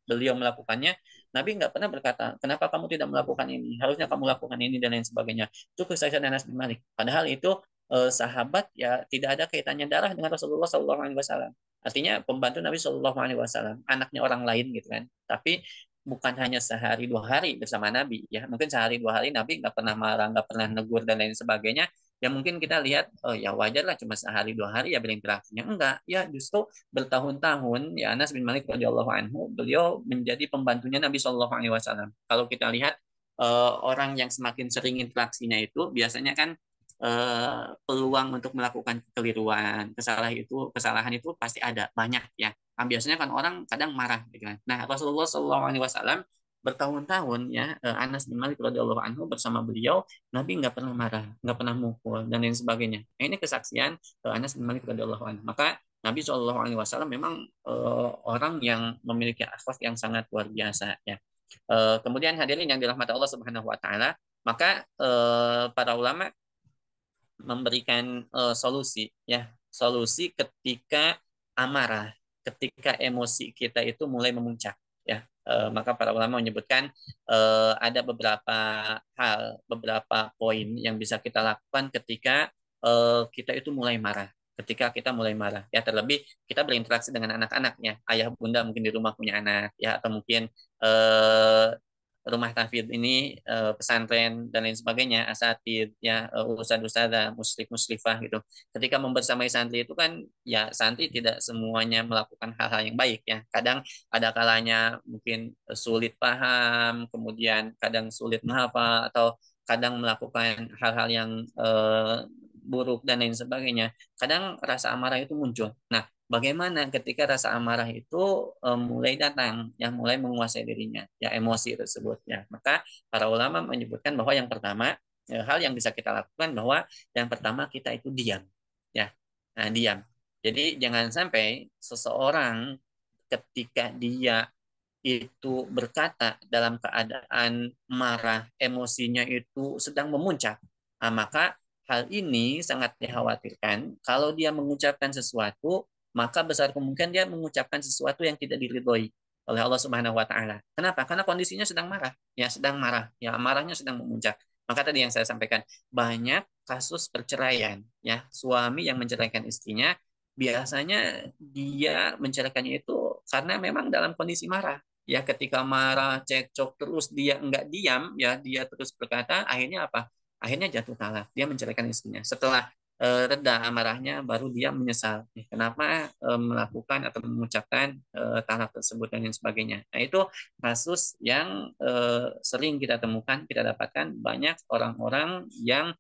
beliau melakukannya, Nabi nggak pernah berkata, kenapa kamu tidak melakukan ini? Harusnya kamu lakukan ini dan lain sebagainya. Itu kesaksian Anas bin Malik. Padahal itu sahabat, ya, tidak ada kaitannya darah dengan Rasulullah SAW. Artinya pembantu Nabi Shallallahu Alaihi Wasallam, anaknya orang lain, gitu kan. Tapi bukan hanya sehari 2 hari bersama Nabi, ya. Mungkin sehari 2 hari Nabi nggak pernah marah, nggak pernah negur dan lain sebagainya. Ya mungkin kita lihat, oh ya wajar lah, cuma sehari 2 hari ya berinteraksinya. Enggak, ya, justru bertahun-tahun, ya, Anas bin Malik radhiyallahu anhu beliau menjadi pembantunya Nabi Shallallahu Alaihi Wasallam. Kalau kita lihat orang yang semakin sering interaksinya itu biasanya kan peluang untuk melakukan kekeliruan, kesalahan itu pasti ada banyak ya. Nah, biasanya kan orang kadang marah gitu kan. Nah, Rasulullah SAW bertahun-tahun ya, Anas bin Malik radhiyallahu anhu bersama beliau, Nabi nggak pernah marah, nggak pernah mukul dan lain sebagainya. Nah, ini kesaksian Anas bin Malik radhiyallahu anhu. Maka Nabi SAW memang orang yang memiliki akhlak yang sangat luar biasa ya. Kemudian hadirin yang dirahmati Allah Subhanahu Wa Taala, maka para ulama memberikan solusi ya, solusi ketika amarah, ketika emosi kita itu mulai memuncak ya. Maka para ulama menyebutkan ada beberapa hal, beberapa poin yang bisa kita lakukan ketika kita itu mulai marah. Ketika kita mulai marah, ya terlebih kita berinteraksi dengan anak-anaknya, ayah bunda mungkin di rumah punya anak, ya atau mungkin rumah tahfidz ini pesantren dan lain sebagainya, asatid ya, ustadz-ustadzah, musyrif-musyrifah gitu. Ketika membersamai santri itu kan ya santri tidak semuanya melakukan hal-hal yang baik ya. Kadang ada kalanya mungkin sulit paham, kemudian kadang sulit menghafal atau kadang melakukan hal-hal yang buruk dan lain sebagainya. Kadang rasa amarah itu muncul. Nah, bagaimana ketika rasa amarah itu mulai datang, ya mulai menguasai dirinya, ya emosi tersebut, ya maka para ulama menyebutkan bahwa yang pertama hal yang bisa kita lakukan bahwa yang pertama kita itu diam, ya, nah, diam. Jadi jangan sampai seseorang ketika dia itu berkata dalam keadaan marah, emosinya itu sedang memuncak, nah, maka hal ini sangat dikhawatirkan kalau dia mengucapkan sesuatu maka besar kemungkinan dia mengucapkan sesuatu yang tidak diridhoi oleh Allah Subhanahu wa taala. Kenapa? Karena kondisinya sedang marah, ya sedang marah, ya marahnya sedang memuncak. Maka tadi yang saya sampaikan, banyak kasus perceraian, ya suami yang menceraikan istrinya biasanya dia menceraikannya itu karena memang dalam kondisi marah. Ya ketika marah, cekcok terus dia enggak diam, ya dia terus berkata, akhirnya apa? Akhirnya jatuh talak. Dia menceraikan istrinya. Setelah reda amarahnya baru dia menyesal kenapa melakukan atau mengucapkan talak tersebut dan lain sebagainya. Nah itu kasus yang sering kita temukan, kita dapatkan banyak orang-orang yang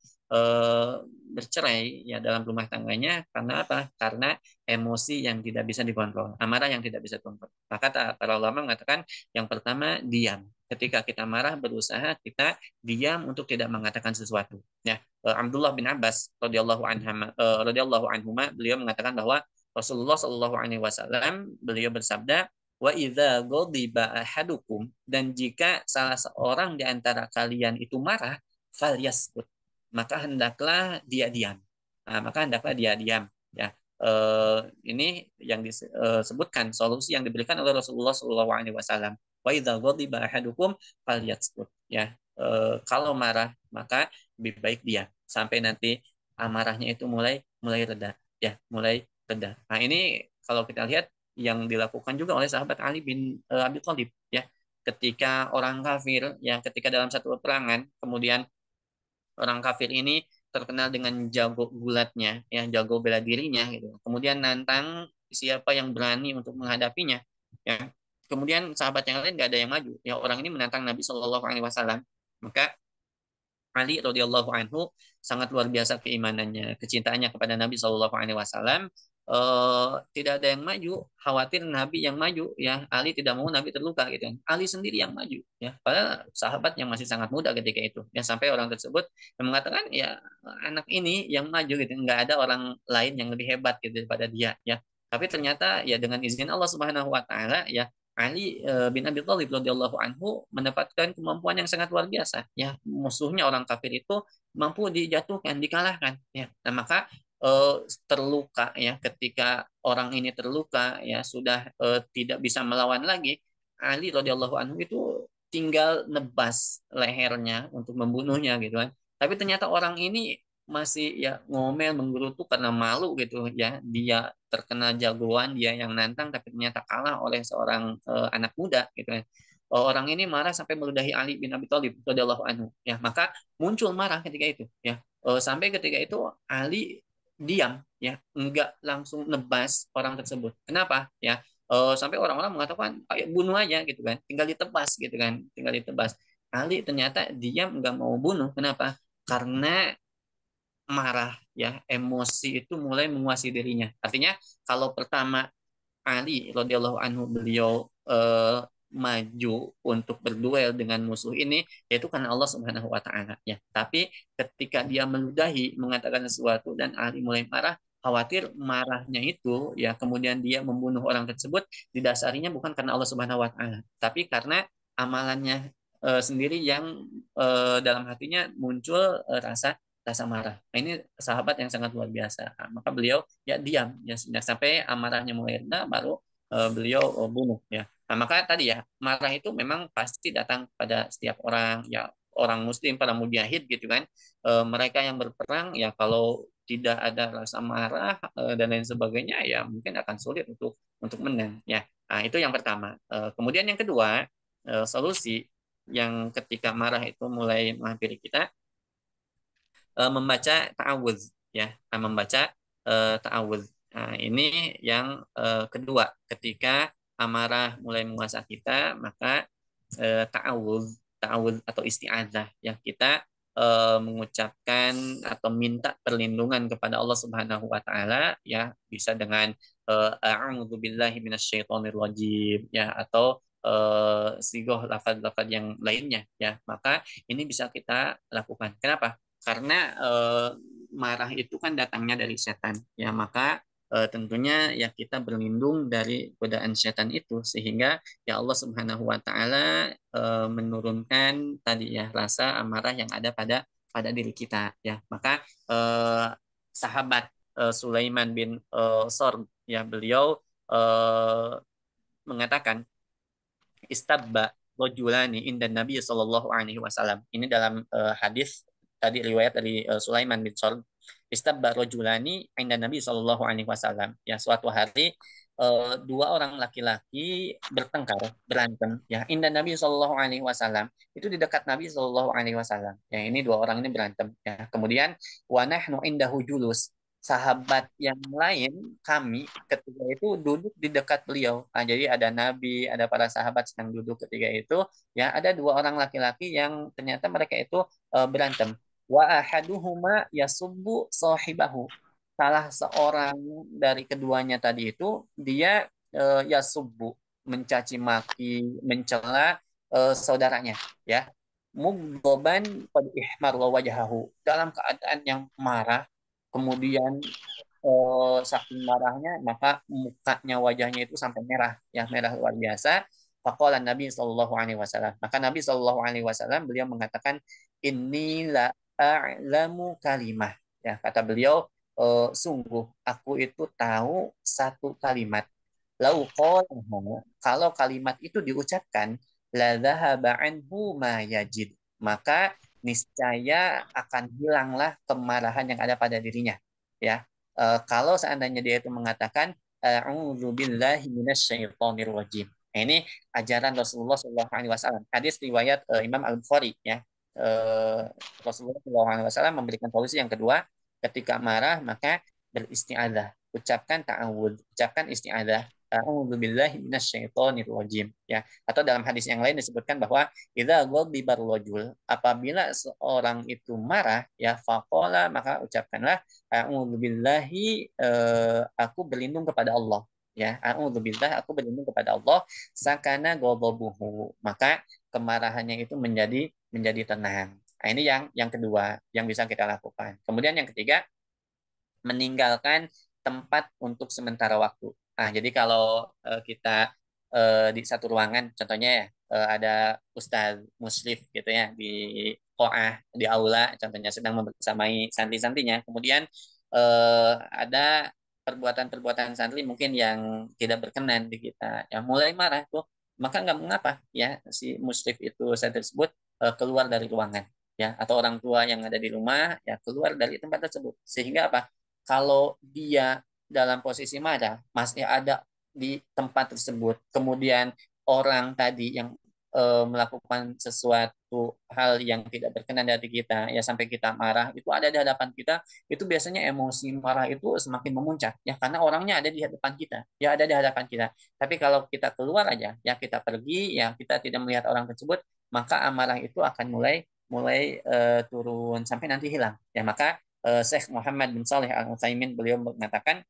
bercerai ya dalam rumah tangganya karena apa? Karena emosi yang tidak bisa dikontrol, amarah yang tidak bisa dikontrol. Maka para ulama mengatakan yang pertama diam. Ketika kita marah berusaha kita diam untuk tidak mengatakan sesuatu. Ya, Abdullah bin Abbas radhiyallahu anhuma beliau mengatakan bahwa Rasulullah Shallallahu alaihi wasallam beliau bersabda wa idza ghadiba ahadukum dan jika salah seorang di antara kalian itu marah falyaskut maka hendaklah dia diam. Nah, maka hendaklah dia diam ya. Ini yang disebutkan solusi yang diberikan oleh Rasulullah Shallallahu alaihi wasallam. Wa idza ghadiba ahadukum falyaskut ya. Kalau marah maka lebih baik dia sampai nanti amarahnya itu mulai reda ya mulai reda. Nah ini kalau kita lihat yang dilakukan juga oleh sahabat Ali bin Abi Thalib ya ketika orang kafir ya ketika dalam satu peperangan kemudian orang kafir ini terkenal dengan jago gulatnya ya jago bela dirinya gitu kemudian nantang siapa yang berani untuk menghadapinya ya kemudian sahabat yang lain nggak ada yang maju ya orang ini menantang Nabi Shallallahu Alaihi Wasallam maka Ali radhiyallahu anhu sangat luar biasa keimanannya, kecintaannya kepada Nabi Shallallahu alaihi wasallam. Tidak ada yang maju, khawatir Nabi yang maju ya. Ali tidak mau Nabi terluka gitu kan. Ali sendiri yang maju ya. Padahal sahabat yang masih sangat muda ketika itu. Ya sampai orang tersebut yang mengatakan ya anak ini yang maju gitu. Nggak ada orang lain yang lebih hebat gitu daripada dia ya. Tapi ternyata ya dengan izin Allah Subhanahu wa taala ya Ali bin Abi Thalib radhiyallahu anhu mendapatkan kemampuan yang sangat luar biasa. Ya, musuhnya orang kafir itu mampu dijatuhkan, dikalahkan. Ya, nah maka terluka ya ketika orang ini terluka ya sudah tidak bisa melawan lagi. Ali radhiyallahu anhu itu tinggal nebas lehernya untuk membunuhnya gitu kan. Tapi ternyata orang ini masih ya ngomel menggerutu karena malu gitu ya dia terkena jagoan dia yang nantang tapi ternyata kalah oleh seorang anak muda gitu kan. Orang ini marah sampai meludahi Ali bin Abi Thalib radhiyallahu anhu ya maka muncul marah ketika itu ya. Sampai ketika itu Ali diam ya enggak langsung nebas orang tersebut kenapa ya sampai orang-orang mengatakan ayo bunuh aja gitu kan tinggal ditebas gitu kan tinggal ditebas Ali ternyata diam nggak mau bunuh. Kenapa? Karena marah, ya, emosi itu mulai menguasai dirinya. Artinya kalau pertama Ali radhiyallahu anhu beliau maju untuk berduel dengan musuh ini, yaitu karena Allah Subhanahu wa taala, ya. Tapi ketika dia meludahi mengatakan sesuatu dan Ali mulai marah, khawatir marahnya itu, ya, kemudian dia membunuh orang tersebut, didasarinya bukan karena Allah Subhanahu wa taala, tapi karena amalannya sendiri yang dalam hatinya muncul rasa rasa marah. Nah, ini sahabat yang sangat luar biasa. Nah, maka beliau ya diam, ya, sampai amarahnya mulai reda, baru beliau bunuh, ya. Nah, maka tadi ya, marah itu memang pasti datang pada setiap orang, ya, orang muslim, para mujahid gitu kan. Mereka yang berperang, ya, kalau tidak ada rasa marah dan lain sebagainya, ya mungkin akan sulit untuk menang, ya. Nah, itu yang pertama. Kemudian yang kedua, solusi yang ketika marah itu mulai menghampiri kita, membaca ta'awudz, ya. Membaca ta'awudz. Nah, ini yang kedua, ketika amarah mulai menguasai kita, maka ta'awudz, ta'awudz atau isti'adzah, ya, kita mengucapkan atau minta perlindungan kepada Allah Subhanahu wa taala, ya, bisa dengan a'udzubillahi minasyaitonir rajim, ya, atau sigoh lafaz-lafaz yang lainnya, ya. Maka ini bisa kita lakukan. Kenapa? Karena marah itu kan datangnya dari setan, ya. Maka tentunya ya kita berlindung dari godaan setan itu, sehingga ya Allah Subhanahu wa taala menurunkan tadi, ya, rasa amarah yang ada pada diri kita, ya. Maka sahabat Sulaiman bin Sord, ya, beliau mengatakan istabba rojulani inda Nabi Sallallahu Alaihi Wasallam. Ini dalam hadis tadi, riwayat dari Sulaiman bin Sord. Istabba rojulani inda Nabi Sallallahu Alaihi Wasallam. Ya, suatu hari dua orang laki-laki bertengkar, berantem, ya, inda Nabi Sallallahu Alaihi Wasallam, itu di dekat Nabi Sallallahu Alaihi Wasallam. Ya, ini dua orang ini berantem, ya. Kemudian wa nahnu indahu julus, sahabat yang lain kami ketika itu duduk di dekat beliau. Nah, jadi ada Nabi, ada para sahabat sedang duduk ketika itu, ya, ada dua orang laki-laki yang ternyata mereka itu berantem. Wa ahaduhuma yasubbu sahibahu. Salah seorang dari keduanya tadi itu dia yasubbu, mencaci maki, mencela saudaranya, ya. Mugdoban qad ihmarra wajahahu, dalam keadaan yang marah, kemudian saking marahnya maka mukanya, wajahnya itu sampai merah, ya, merah luar biasa. Faqala Nabi Shallallahu Alaihi Wasallam, maka Nabi Shallallahu Alaihi Wasallam beliau mengatakan, inilah a'lamu kalimah, ya, kata beliau, sungguh aku itu tahu satu kalimat, lau qalaha, kalau kalimat itu diucapkan, la dhahaba anhu ma yajid, maka niscaya akan hilanglah kemarahan yang ada pada dirinya, ya. Kalau seandainya dia itu mengatakan a'udzubillahi minasyaitonir rajim. Nah, ini ajaran Rasulullah SAW. Hadis riwayat Imam Al-Bukhari, ya. Rasulullah SAW memberikan solusi yang kedua, ketika marah maka beristi'adzah, ucapkan ta'awudz, ucapkan isti'adzah. A'udzubillahi minasyaitonir rajim, ya. Atau dalam hadis yang lain disebutkan bahwa idza ghadibar rajul, apabila seorang itu marah, ya, faqala, maka ucapkanlah a'udzubillahi, aku berlindung kepada Allah, ya. A'udzubillah, aku berlindung kepada Allah, sakana ghadabuhu, maka kemarahannya itu menjadi tenang. Nah, ini yang kedua yang bisa kita lakukan. Kemudian yang ketiga, meninggalkan tempat untuk sementara waktu. Nah, jadi kalau kita di satu ruangan, contohnya, ya, ada Ustadz Musyrif gitu, ya, di koah, di aula, contohnya sedang membersamai santri-santrinya, kemudian ada perbuatan-perbuatan santri mungkin yang tidak berkenan di kita, yang mulai marah tuh, maka nggak mengapa, ya, si Musyrif itu saya tersebut keluar dari ruangan, ya, atau orang tua yang ada di rumah, ya, keluar dari tempat tersebut, sehingga apa? Kalau dia dalam posisi marah masih ada di tempat tersebut, kemudian orang tadi yang melakukan sesuatu hal yang tidak berkenan dari kita, ya, sampai kita marah, itu ada di hadapan kita, itu biasanya emosi marah itu semakin memuncak, ya, karena orangnya ada di hadapan kita, ada di hadapan kita. Tapi kalau kita keluar aja, ya, kita pergi, ya, kita tidak melihat orang tersebut, maka amarah itu akan mulai mulai turun sampai nanti hilang. Ya, maka Syekh Muhammad bin Shalih Al-Utsaimin beliau mengatakan,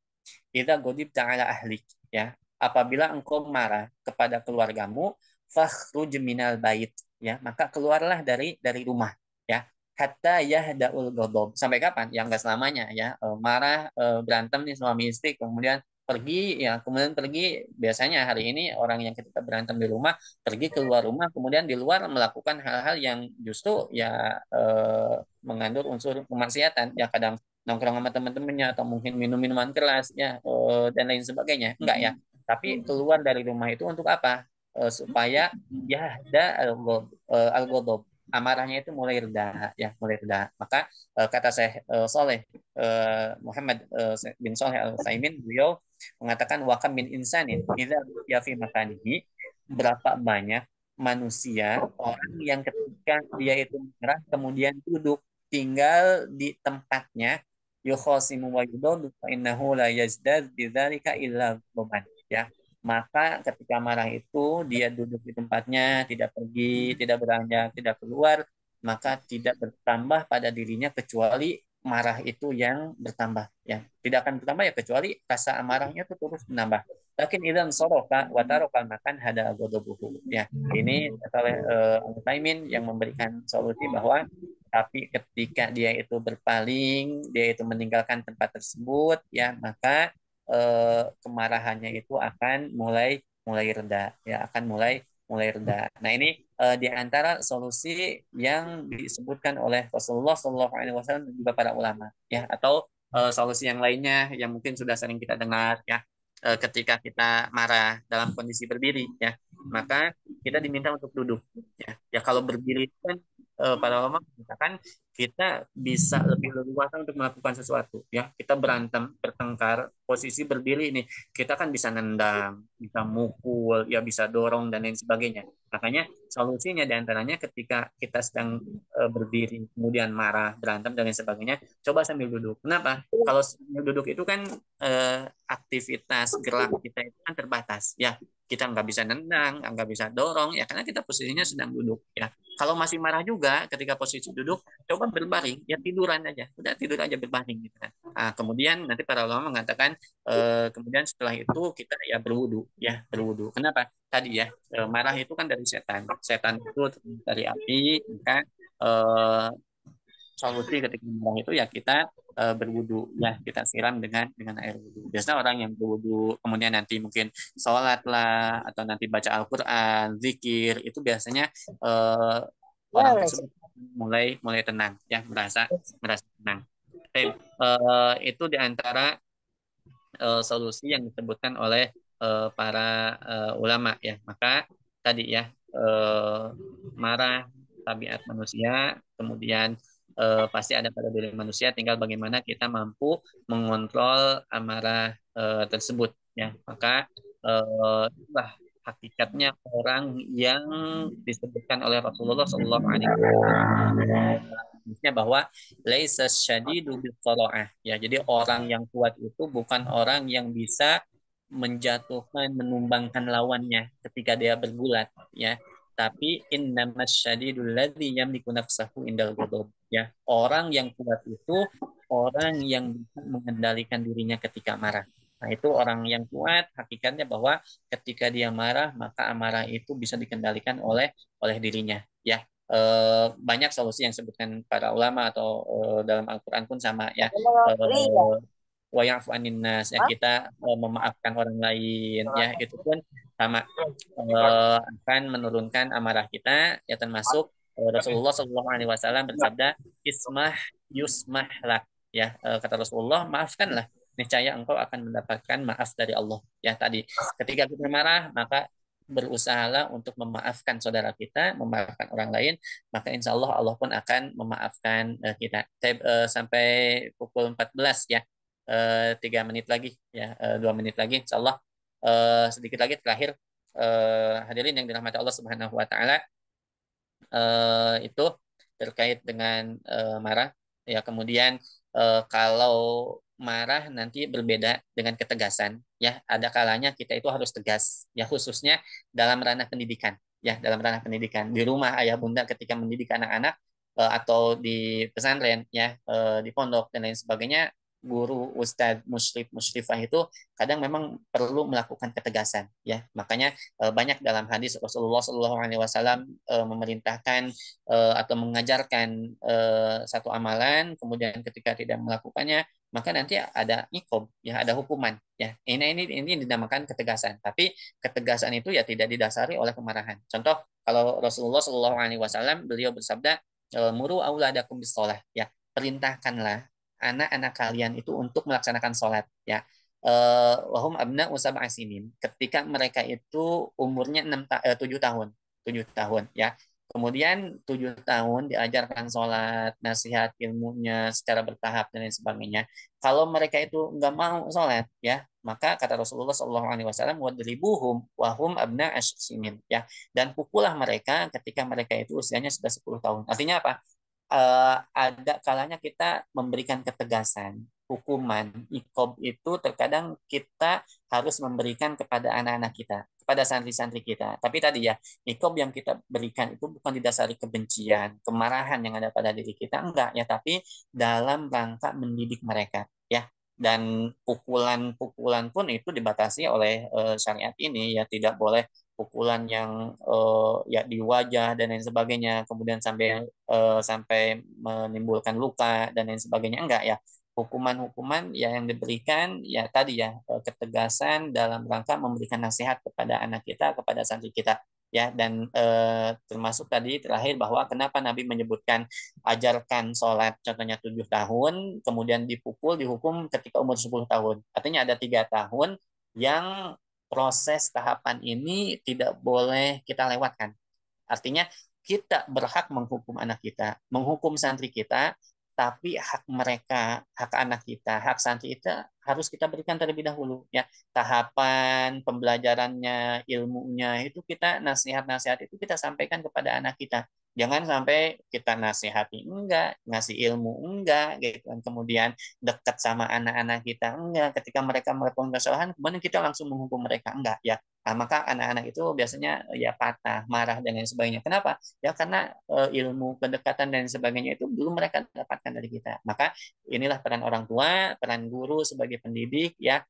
"Idza ghadibta ala ahlik," ya. Apabila engkau marah kepada keluargamu, fakhruj minal bait, ya, maka keluarlah dari rumah, ya. Hatta yahdaul ghadab. Sampai kapan? Ya enggak selamanya, ya. Marah, berantem nih suami istri, kemudian pergi, ya, kemudian pergi. Biasanya hari ini orang yang ketika berantem di rumah pergi keluar rumah, kemudian di luar melakukan hal-hal yang justru ya mengandung unsur kemaksiatan, ya, kadang nongkrong sama teman-temannya atau mungkin minum minuman keras, ya, dan lain sebagainya. Enggak, ya, tapi keluar dari rumah itu untuk apa? Supaya ya ada al-ghadab, amarahnya itu mulai reda, ya, mulai reda. Maka kata saya Soleh Muhammad bin Soleh Al Utsaimin, beliau mengatakan, wakam min insanin idza ya fi makanihi, berapa banyak manusia orang yang ketika dia itu menyerah kemudian duduk tinggal di tempatnya, yukhasimu wa yudadu fa innahu la yazdad bidzalika illa beban, ya. Maka ketika marah itu dia duduk di tempatnya, tidak pergi, tidak beranjak, tidak keluar, maka tidak bertambah pada dirinya kecuali marah itu yang bertambah, ya. Tidak akan bertambah ya kecuali rasa amarahnya itu terus menambah. Lakin idzan soroka wa tarokal makan hada godobuhu, ya. Ini oleh Al-Utsaimin yang memberikan solusi bahwa tapi ketika dia itu berpaling, dia itu meninggalkan tempat tersebut, ya, maka kemarahannya itu akan mulai mulai reda, ya, akan mulai mulai reda. Nah, ini di antara solusi yang disebutkan oleh Rasulullah Shallallahu Alaihi Wasallam dan juga para ulama, ya, atau solusi yang lainnya yang mungkin sudah sering kita dengar, ya. Ketika kita marah dalam kondisi berdiri, ya, maka kita diminta untuk duduk, ya. Ya, kalau berdiri itu kan para ulama mengatakan kita bisa lebih leluasa untuk melakukan sesuatu, ya. Kita berantem, bertengkar, posisi berdiri ini kita kan bisa nendang, bisa mukul, ya, bisa dorong dan lain sebagainya. Makanya solusinya diantaranya ketika kita sedang berdiri kemudian marah, berantem dan lain sebagainya, coba sambil duduk. Kenapa? Kalau sambil duduk itu kan aktivitas gerak kita itu kan terbatas, ya. Kita nggak bisa nendang, nggak bisa dorong, ya, karena kita posisinya sedang duduk, ya. Kalau masih marah juga ketika posisi duduk, coba berbaring, ya, tiduran aja, udah tidur aja berbaring, gitu kan. Nah, kemudian nanti para ulama mengatakan kemudian setelah itu kita ya berwudu, ya, berwudu. Kenapa? Tadi ya, marah itu kan dari setan, setan itu dari api, maka eh, solusi ketika marah itu ya kita berwudu, ya, kita siram dengan air wudu. Biasanya orang yang berwudu kemudian nanti mungkin sholat lah atau nanti baca Al-Quran, zikir, itu biasanya orang tersebut mulai mulai tenang, ya, merasa merasa tenang. Itu diantara solusi yang disebutkan oleh para ulama, ya. Maka tadi ya, marah tabiat manusia, kemudian pasti ada pada diri manusia, tinggal bagaimana kita mampu mengontrol amarah tersebut, ya. Maka itulah hakikatnya orang yang disebutkan oleh Rasulullah SAW bahwa laisa syadidu bittalaah, ya. Jadi orang yang kuat itu bukan orang yang bisa menjatuhkan, menumbangkan lawannya ketika dia bergulat, ya. Tapi innamas syadidul ladzi yamliku nafsahu indal ghadab, ya. Orang yang kuat itu orang yang bisa mengendalikan dirinya ketika marah. Nah, itu orang yang kuat hakikatnya bahwa ketika dia marah, maka amarah itu bisa dikendalikan oleh dirinya, ya. Banyak solusi yang disebutkan para ulama atau dalam Al-Quran pun sama, ya. Wa ya'fu anin nas, ya, kita memaafkan orang lain, ya, itu pun sama akan menurunkan amarah kita, ya, termasuk Rasulullah SAW bersabda, ismah yusmah lak, ya. Kata Rasulullah, maafkanlah, niscaya engkau akan mendapatkan maaf dari Allah, ya. Tadi ketika kita marah, maka berusahalah untuk memaafkan saudara kita, memaafkan orang lain, maka insya Allah Allah pun akan memaafkan kita. Sampai pukul 14, ya, 3 menit lagi, ya, 2 menit lagi, insya Allah. Sedikit lagi terakhir, hadirin yang dirahmati Allah Subhanahu Wa Taala, itu terkait dengan marah, ya. Kemudian kalau marah nanti berbeda dengan ketegasan, ya. Ada kalanya kita itu harus tegas, ya, khususnya dalam ranah pendidikan, ya dalam ranah pendidikan. Di rumah ayah bunda ketika mendidik anak-anak atau di pesantren ya, di pondok dan lain sebagainya, guru, ustadz, musyrif, musyrifah itu kadang memang perlu melakukan ketegasan ya. Makanya banyak dalam hadis Rasulullah Shallallahu Alaihi Wasallam memerintahkan atau mengajarkan satu amalan, kemudian ketika tidak melakukannya maka nanti ada iqab ya, ada hukuman ya. Ini dinamakan ketegasan. Tapi ketegasan itu ya tidak didasari oleh kemarahan. Contoh, kalau Rasulullah Shallallahu Alaihi Wasallam beliau bersabda, muru auladakum bis sholah ya, perintahkanlah anak-anak kalian itu untuk melaksanakan sholat ya. Wahum abna usab asinin, ketika mereka itu umurnya 7 tahun, 7 tahun ya. Kemudian 7 tahun diajarkan sholat, nasihat ilmunya secara bertahap dan lain sebagainya. Kalau mereka itu nggak mau sholat, ya maka kata Rasulullah SAW, wadribuhum wahum abna asyinin, ya, dan pukullah mereka ketika mereka itu usianya sudah 10 tahun. Artinya apa? Ada kalanya kita memberikan ketegasan, hukuman, ikob itu terkadang kita harus memberikan kepada anak-anak kita, kepada santri-santri kita. Tapi tadi ya, ikob yang kita berikan itu bukan didasari kebencian, kemarahan yang ada pada diri kita, enggak ya, tapi dalam rangka mendidik mereka, ya. Dan pukulan-pukulan pun itu dibatasi oleh syariat ini, ya, tidak boleh pukulan yang ya di wajah dan lain sebagainya, kemudian sampai menimbulkan luka dan lain sebagainya, enggak ya. Hukuman-hukuman ya yang diberikan ya tadi ya, ketegasan dalam rangka memberikan nasihat kepada anak kita, kepada santri kita ya. Dan termasuk tadi terakhir bahwa kenapa Nabi menyebutkan ajarkan sholat contohnya 7 tahun, kemudian dipukul dihukum ketika umur 10 tahun. Artinya ada 3 tahun yang proses tahapan ini tidak boleh kita lewatkan. Artinya kita berhak menghukum anak kita, menghukum santri kita, tapi hak mereka, hak anak kita, hak santri kita harus kita berikan terlebih dahulu ya. Tahapan pembelajarannya, ilmunya itu kita nasihat-nasihat itu kita sampaikan kepada anak kita. Jangan sampai kita nasihati enggak, ngasih ilmu enggak gitu kan. Kemudian dekat sama anak-anak kita enggak, ketika mereka melakukan kesalahan kemudian kita langsung menghukum mereka enggak ya. Nah, maka anak-anak itu biasanya ya patah, marah dan lain sebagainya. Kenapa? Ya karena ilmu pendekatan dan sebagainya itu belum mereka dapatkan dari kita. Maka inilah peran orang tua, peran guru sebagai pendidik ya,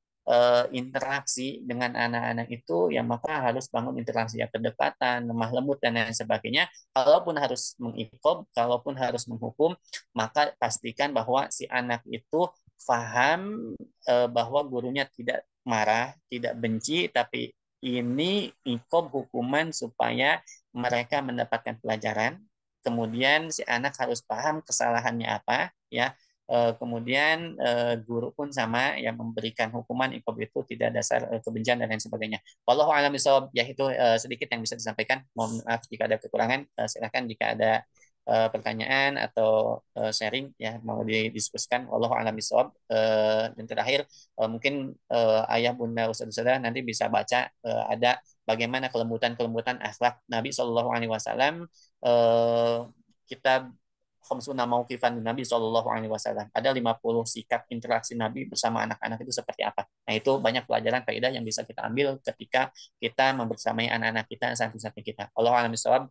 interaksi dengan anak-anak itu ya, maka harus bangun interaksi ya, kedekatan, lemah lembut dan lain sebagainya. Kalaupun harus mengikob, kalaupun harus menghukum, maka pastikan bahwa si anak itu paham bahwa gurunya tidak marah, tidak benci, tapi ini ikob hukuman supaya mereka mendapatkan pelajaran. Kemudian si anak harus paham kesalahannya apa, ya. Kemudian guru pun sama yang memberikan hukuman ikob itu tidak dasar kebencian dan lain sebagainya. Wallahu a'lam bishawab, ya itu sedikit yang bisa disampaikan. Mohon maaf jika ada kekurangan. Silakan jika ada pertanyaan atau sharing ya mau didiskusikan. Wallahu a'lam bishawab. Dan terakhir mungkin ayah bunda ustadz nanti bisa baca ada bagaimana kelembutan-kelembutan akhlak Nabi Shallallahu Alaihi Wasallam, kitab Khamsuna Mauqifan Nabi Shallallahu Alaihi Wasallam. Ada 50 sikap interaksi Nabi bersama anak-anak itu seperti apa. Nah itu banyak pelajaran faedah yang bisa kita ambil ketika kita membersamai anak-anak kita, santri-santri kita. Allah alam bisawab.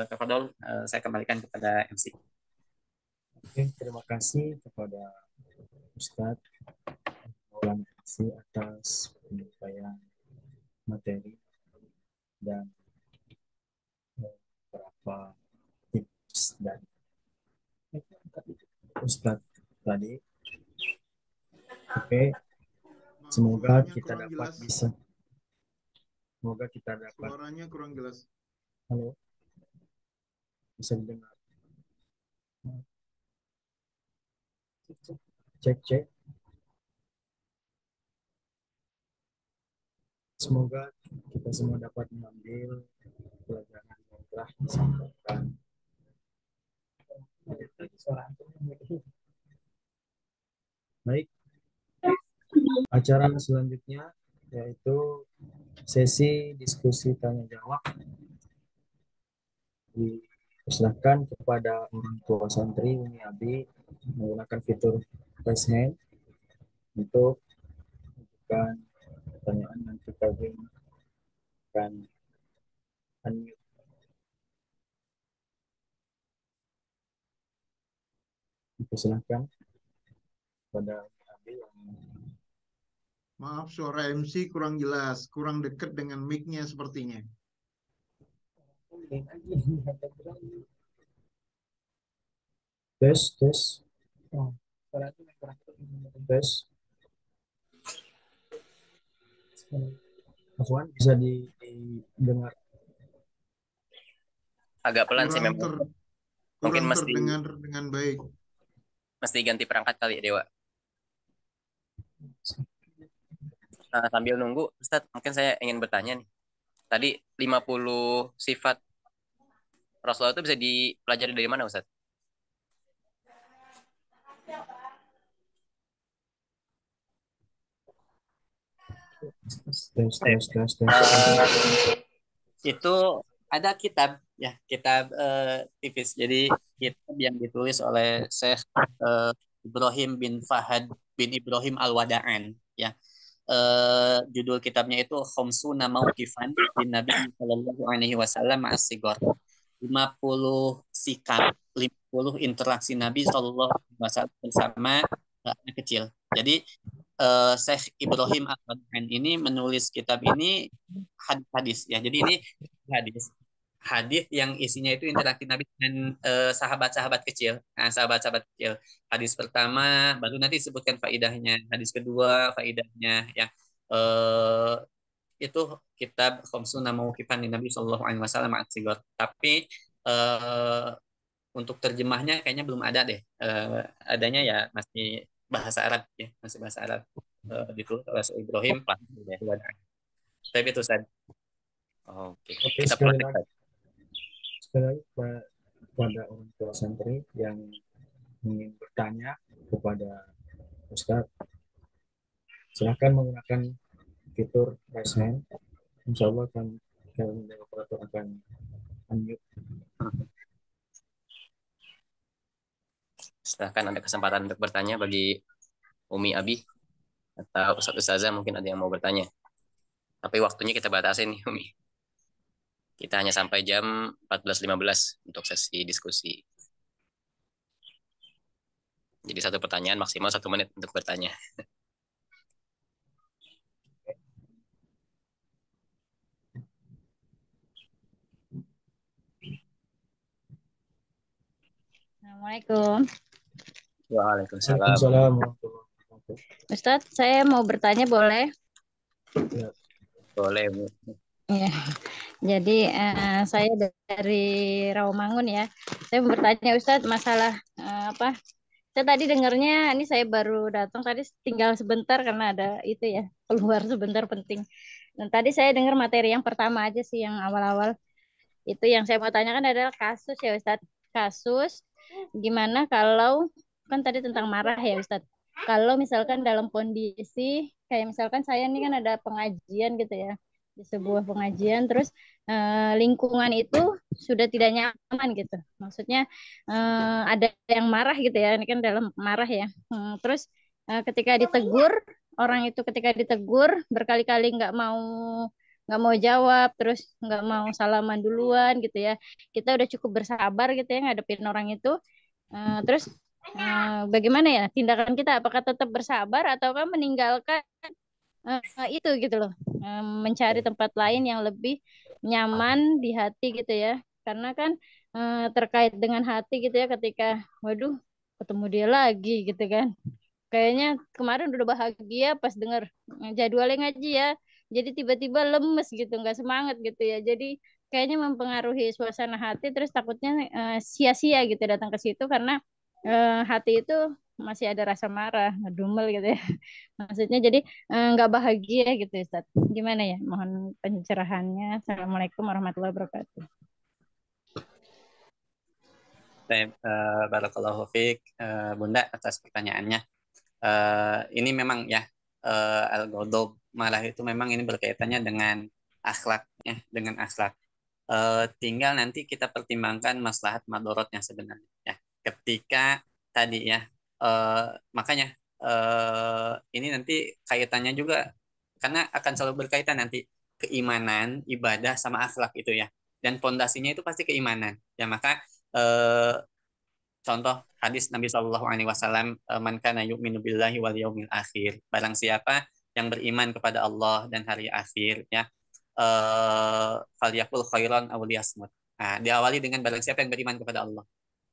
Tafadhol, saya kembalikan kepada MC. Oke, terima kasih kepada Ustadz Maulana Kasih atas penyampaian materi dan beberapa tips dan Ustadz tadi. Oke, semoga kita dapat bisa. Semoga kita dapat. Suaranya kurang jelas. Halo, bisa didengar? Cek. Semoga kita semua dapat mengambil pelajaran yang telah disampaikan. Baik, acara selanjutnya yaitu sesi diskusi tanya jawab. Dipersilahkan kepada orang tua santri Umi Abi menggunakan fitur raise hand untuk mengajukan pertanyaan, nanti kami akan unmute Silakan pada Abi yang Maaf, suara MC kurang jelas, kurang dekat dengan mic-nya sepertinya. tes tes. Oh, tes. Afwan bisa didengar. Agak pelan sih memang. Mungkin Kurang mesti terdengar dengan baik. ganti perangkat kali ya, Dewa. Nah, sambil nunggu, Ustadz, mungkin saya ingin bertanya nih. Tadi 50 sifat Rasulullah itu bisa dipelajari dari mana, Ustadz? Itu ada kitab ya, kitab tipis. Jadi kitab yang ditulis oleh Syekh Ibrahim bin Fahad bin Ibrahim Al-Wada'an ya. Judul kitabnya itu Khamsuna Mauqifan bin Nabi Sallallahu Alaihi Wasallam As-Sigor. 50 sikap, 50 interaksi Nabi Sallallahu Alaihi Wasallam bersama anak kecil. Jadi Syekh Ibrahim Al-Wada'an ini menulis kitab ini hadis ya. Jadi ini hadis yang isinya itu interaksi Nabi dengan sahabat-sahabat kecil. Nah, sahabat-sahabat kecil. Hadis pertama baru nanti disebutkan faidahnya. Hadis kedua faidahnya ya. Itu kitab Khamsuna Mauqifan Nabi Sallallahu Alaihi Wasallam At-Sigor. Tapi untuk terjemahnya kayaknya belum ada deh. Adanya ya masih bahasa Arab ya, masih bahasa Arab. Ditulis oleh Ibrahim Tapi itu saja. Oke. Kita sekali praktek. lagi kepada orang tua santri yang ingin bertanya kepada Ustadz, silakan menggunakan fitur raise hand. Insya Allah kami operator akan unmute. Silahkan, ada kesempatan untuk bertanya bagi Umi Abi atau Ustadz Ustazah, mungkin ada yang mau bertanya. Tapi waktunya kita batasin nih, Umi. Kita hanya sampai jam 14.15 untuk sesi diskusi. Jadi satu pertanyaan maksimal 1 menit untuk bertanya. Assalamualaikum. Waalaikumsalam. Waalaikumsalam. Ustadz, saya mau bertanya boleh? Ya. Boleh, Bu. Ya. Jadi saya dari Rawamangun ya. Saya mau bertanya Ustadz masalah apa? Saya tadi dengarnya, ini saya baru datang tadi, tinggal sebentar karena ada itu ya, keluar sebentar penting. Dan tadi saya dengar materi yang pertama aja sih, yang awal-awal. Itu yang saya mau tanyakan adalah kasus ya Ustadz. Kasus gimana kalau, kan tadi tentang marah ya Ustadz. Kalau misalkan dalam kondisi, kayak misalkan saya ini kan ada pengajian gitu ya, di sebuah pengajian, terus lingkungan itu sudah tidak nyaman gitu. Maksudnya ada yang marah gitu ya, ini kan dalam marah ya. Terus ketika ditegur, orang itu ketika ditegur berkali-kali nggak mau jawab, terus nggak mau salaman duluan gitu ya. Kita udah cukup bersabar gitu ya ngadepin orang itu. Terus bagaimana ya tindakan kita? Apakah tetap bersabar ataukah meninggalkan itu gitu loh, mencari tempat lain yang lebih nyaman di hati gitu ya, karena kan terkait dengan hati gitu ya, ketika waduh ketemu dia lagi gitu kan, kayaknya kemarin udah bahagia pas denger jadwalnya ngaji ya, jadi tiba-tiba lemes gitu, nggak semangat gitu ya, jadi kayaknya mempengaruhi suasana hati, terus takutnya sia-sia gitu datang ke situ karena hati itu masih ada rasa marah, ngedumel gitu ya. Maksudnya jadi nggak bahagia gitu Ustaz. Gimana ya? Mohon pencerahannya. Assalamualaikum warahmatullahi wabarakatuh. Barakallahu fiik, Bunda, atas pertanyaannya. Ini memang ya, al-ghadab, marah itu memang ini berkaitannya dengan akhlak ya, dengan akhlak. Tinggal nanti kita pertimbangkan maslahat madorotnya sebenarnya ya. Ketika tadi ya, makanya ini nanti kaitannya juga, karena akan selalu berkaitan nanti keimanan, ibadah sama akhlak itu ya, dan pondasinya itu pasti keimanan ya. Maka contoh hadis Nabi Shallallahu Alaihi Wasallam, man kana yu'minu billahi wal yaumil akhir. Barang siapa yang beriman kepada Allah dan hari akhir, ya, falyakul khairan aw liyasmut. Nah, diawali dengan barang siapa yang beriman kepada Allah.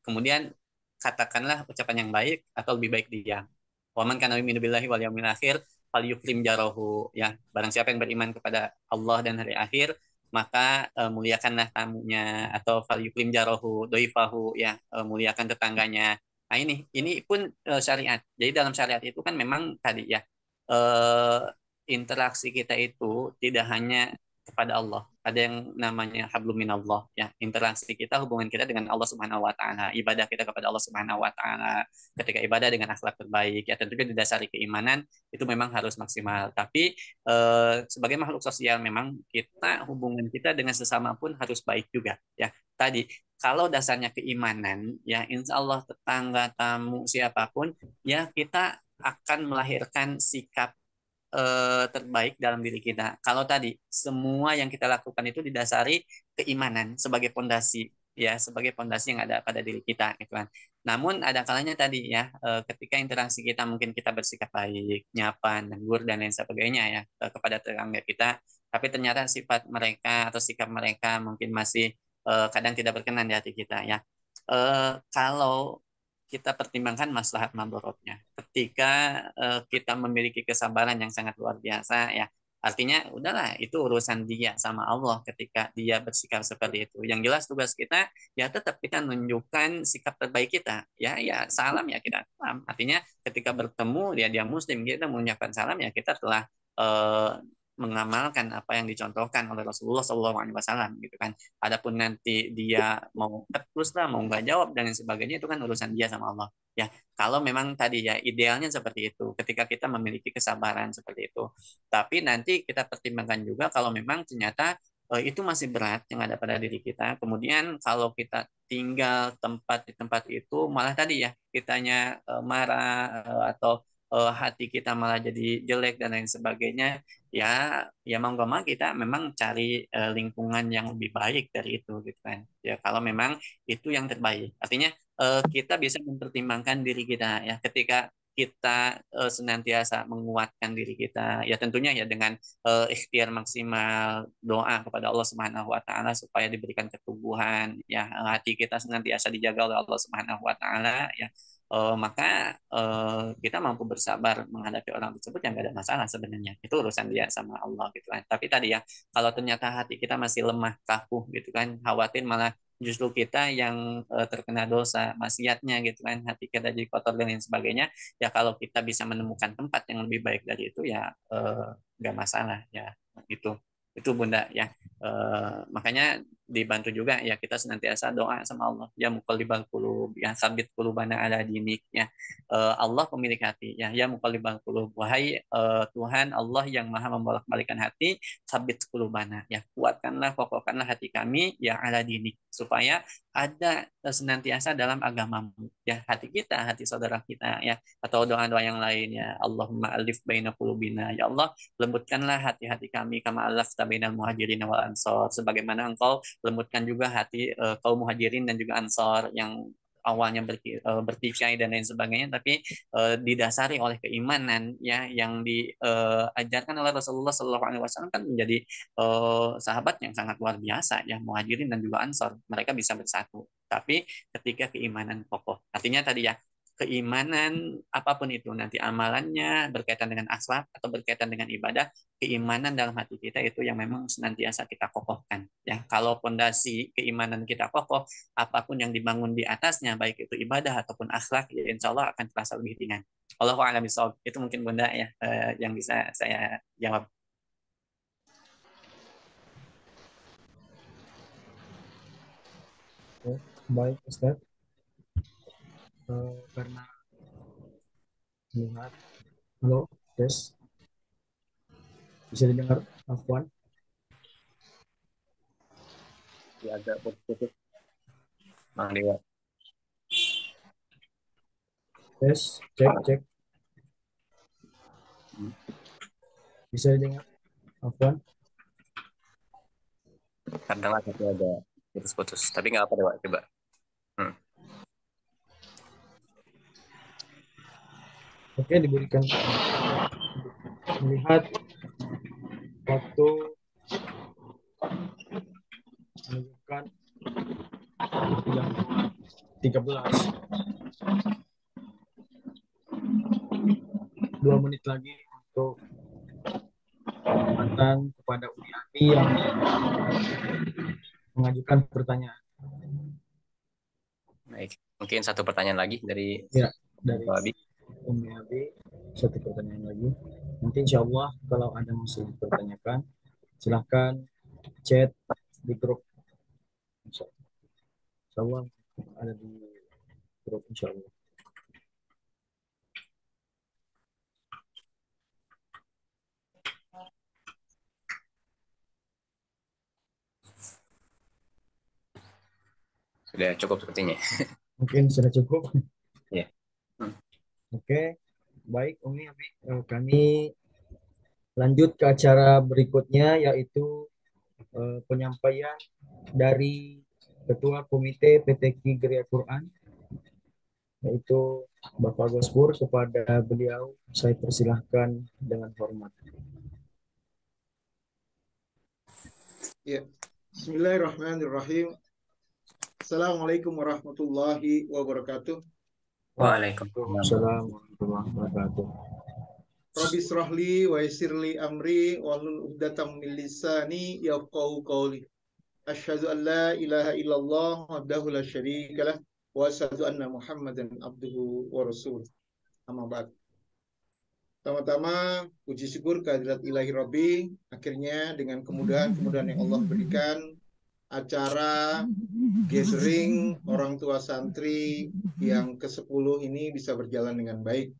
Kemudian katakanlah ucapan yang baik atau lebih baik diam. Wa man kana yu'minu billahi wal yaumil akhir falyukrim jarahu, ya. Barang siapa yang beriman kepada Allah dan hari akhir, maka muliakanlah tamunya, atau falyukrim jarahu doifahu, ya, muliakan tetangganya. Nah, ini pun syariat. Jadi dalam syariat itu kan memang tadi, ya, eh, interaksi kita itu tidak hanya kepada Allah. Ada yang namanya hablum minallah, ya. Interaksi kita, hubungan kita dengan Allah Subhanahu wa taala, ibadah kita kepada Allah Subhanahu wa taala. Ketika ibadah dengan akhlak terbaik, ya, tentunya didasari keimanan, itu memang harus maksimal. Tapi sebagai makhluk sosial memang kita, hubungan kita dengan sesama pun harus baik juga, ya. Tadi kalau dasarnya keimanan, ya, insya Allah tetangga, tamu, siapapun, ya, kita akan melahirkan sikap terbaik dalam diri kita. Kalau tadi semua yang kita lakukan itu didasari keimanan sebagai pondasi, ya, sebagai pondasi yang ada pada diri kita, gitu kan. Namun ada kalanya tadi, ya, ketika interaksi kita mungkin kita bersikap baik, nyapa, negur dan lain sebagainya, ya, kepada tetangga kita, tapi ternyata sifat mereka atau sikap mereka mungkin masih kadang tidak berkenan di hati kita, ya. Kalau kita pertimbangkan maslahat madorotnya. Ketika kita memiliki kesabaran yang sangat luar biasa, ya, artinya udahlah itu urusan dia sama Allah ketika dia bersikap seperti itu. Yang jelas tugas kita, ya, tetap kita menunjukkan sikap terbaik kita, ya, ya, salam, ya, kita salam. Artinya ketika bertemu dia muslim, kita mengucapkan salam, ya, kita telah eh, mengamalkan apa yang dicontohkan oleh Rasulullah SAW, gitu kan. Adapun nanti dia mau terus lah, mau nggak jawab dan lain sebagainya, itu kan urusan dia sama Allah, ya. Kalau memang tadi, ya, idealnya seperti itu, ketika kita memiliki kesabaran seperti itu. Tapi nanti kita pertimbangkan juga kalau memang ternyata itu masih berat yang ada pada diri kita. Kemudian kalau kita tinggal di tempat itu malah tadi, ya, kitanya marah, atau hati kita malah jadi jelek dan lain sebagainya, ya, ya, mau nggak mau kita memang cari lingkungan yang lebih baik dari itu, gitu kan, ya. Kalau memang itu yang terbaik, artinya kita bisa mempertimbangkan diri kita, ya, ketika kita senantiasa menguatkan diri kita, ya, tentunya, ya, dengan ikhtiar maksimal, doa kepada Allah Subhanahu wa taala supaya diberikan ketubuhan, ya, hati kita senantiasa dijaga oleh Allah Subhanahu wa taala, ya. Maka kita mampu bersabar menghadapi orang tersebut, yang gak ada masalah sebenarnya. Itu urusan dia sama Allah, gitu kan. Tapi tadi, ya, kalau ternyata hati kita masih lemah, kaku, gitu kan, khawatir malah justru kita yang terkena dosa, maksiatnya, gitu kan, hati kita jadi kotor dan lain sebagainya, ya, kalau kita bisa menemukan tempat yang lebih baik dari itu, ya, nggak masalah, ya, gitu. Itu Bunda, ya. Makanya dibantu juga, ya, kita senantiasa doa sama Allah, ya, muqallibal qulub, ya, sabit qulubana ala dinik, ya. Allah pemilik hati, ya muqallibal qulub, wahai Tuhan Allah yang maha membolak-balikan hati, sabit qulubana, ya, kuatkanlah, kokohkanlah hati kami, ya, ala dinik, supaya ada senantiasa dalam agamamu, ya, hati kita, hati saudara kita, ya. Atau doa-doa yang lainnya, Allahumma alif baina qulubina, ya Allah, lembutkanlah hati-hati kami, kama alafta bainal muhajirin wal ansor, sebagaimana engkau lembutkan juga hati kaum muhajirin dan juga ansor yang awalnya bertikai dan lain sebagainya, tapi didasari oleh keimanan, ya, yang diajarkan oleh Rasulullah SAW, kan menjadi sahabat yang sangat luar biasa, ya, muhajirin dan juga ansor, mereka bisa bersatu. Tapi ketika keimanan kokoh, artinya tadi, ya, keimanan apapun itu nanti amalannya berkaitan dengan akhlak atau berkaitan dengan ibadah, keimanan dalam hati kita itu yang memang senantiasa kita kokohkan, ya. Kalau pondasi keimanan kita kokoh, apapun yang dibangun di atasnya, baik itu ibadah ataupun akhlak, ya, insya Allah akan terasa lebih ringan. Allahu a'lam bishawab. Itu mungkin Bunda, ya, yang bisa saya jawab. Oke, baik Ustaz. Karena melihat, halo, tes, bisa didengar, Afwan? Ya, agak putus-putus. Mang Dewa. Tes, cek. Bisa didengar, Afwan? Kadang ada putus-putus, tapi nggak apa, Dewa, coba. Oke, diberikan melihat waktu menunjukkan jam 13. 2 menit lagi untuk kesempatan kepada Umi Abi yang mengajukan pertanyaan. Baik, mungkin satu pertanyaan lagi dari Ya, dari Pak Abi. Umi Abi, satu pertanyaan lagi. Nanti insya Allah kalau ada masih dipertanyakan, silahkan chat di grup. Insya Allah ada di grup insya Allah. Sudah cukup sepertinya. Mungkin sudah cukup. Ya. Oke, baik Umi Abi, kami lanjut ke acara berikutnya yaitu penyampaian dari Ketua Komite PTQ Geria Quran yaitu Bapak Gospur. Kepada beliau saya persilahkan dengan hormat. Ya. Bismillahirrahmanirrahim. Assalamualaikum warahmatullahi wabarakatuh. Waalaikumsalam. Warahmatullahi wabarakatuh. Rabbi srahli wa yassirli amri wahlul 'uqdatam min lisani yafqahu qawli. Asyhadu an la ilaha illallah wahdahu la syarika lah wa asyhadu anna Muhammadan abduhu wa rasuluh. Amma ba'd. Pertama-tama puji syukur kehadirat Ilahi Rabbi, akhirnya dengan kemudahan-kemudahan yang Allah berikan, acara gathering orang tua santri yang ke-10 ini bisa berjalan dengan baik.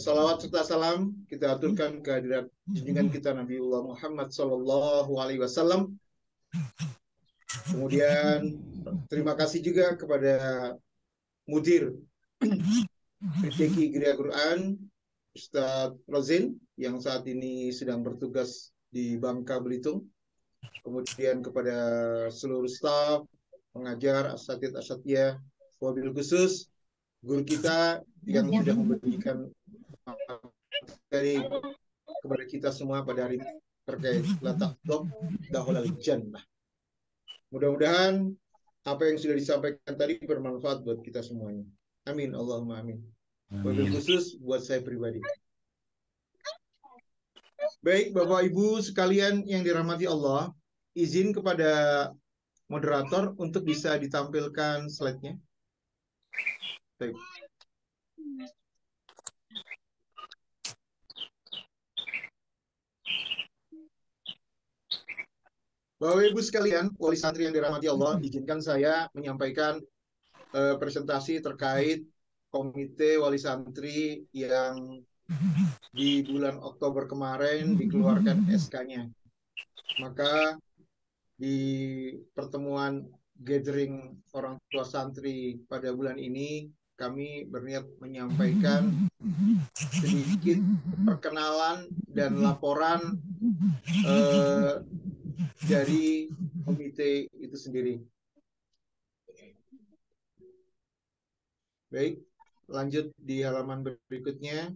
Salawat serta salam kita aturkan kehadirat junjungan kita Nabiullah Muhammad Sallallahu Alaihi Wasallam. Kemudian terima kasih juga kepada Mudir PTQ Geria Quran Ustadz Rozin yang saat ini sedang bertugas di Bangka Belitung. Kemudian kepada seluruh staf, pengajar, asatidz, asatiyah, wabil khusus guru kita yang sudah memberikan materi kepada kita semua pada hari ini terkait latakdob dahulal jannah. Mudah-mudahan apa yang sudah disampaikan tadi bermanfaat buat kita semuanya. Amin, Allahumma amin. Wabil khusus buat saya pribadi. Baik, Bapak Ibu sekalian yang dirahmati Allah, izin kepada moderator untuk bisa ditampilkan slide-nya. Baik. Bapak Ibu sekalian, wali santri yang dirahmati Allah, izinkan saya menyampaikan presentasi terkait komite wali santri yang di bulan Oktober kemarin dikeluarkan SK-nya. Maka di pertemuan gathering orang tua santri pada bulan ini, kami berniat menyampaikan sedikit perkenalan dan laporan dari komite itu sendiri. Baik, lanjut di halaman berikutnya.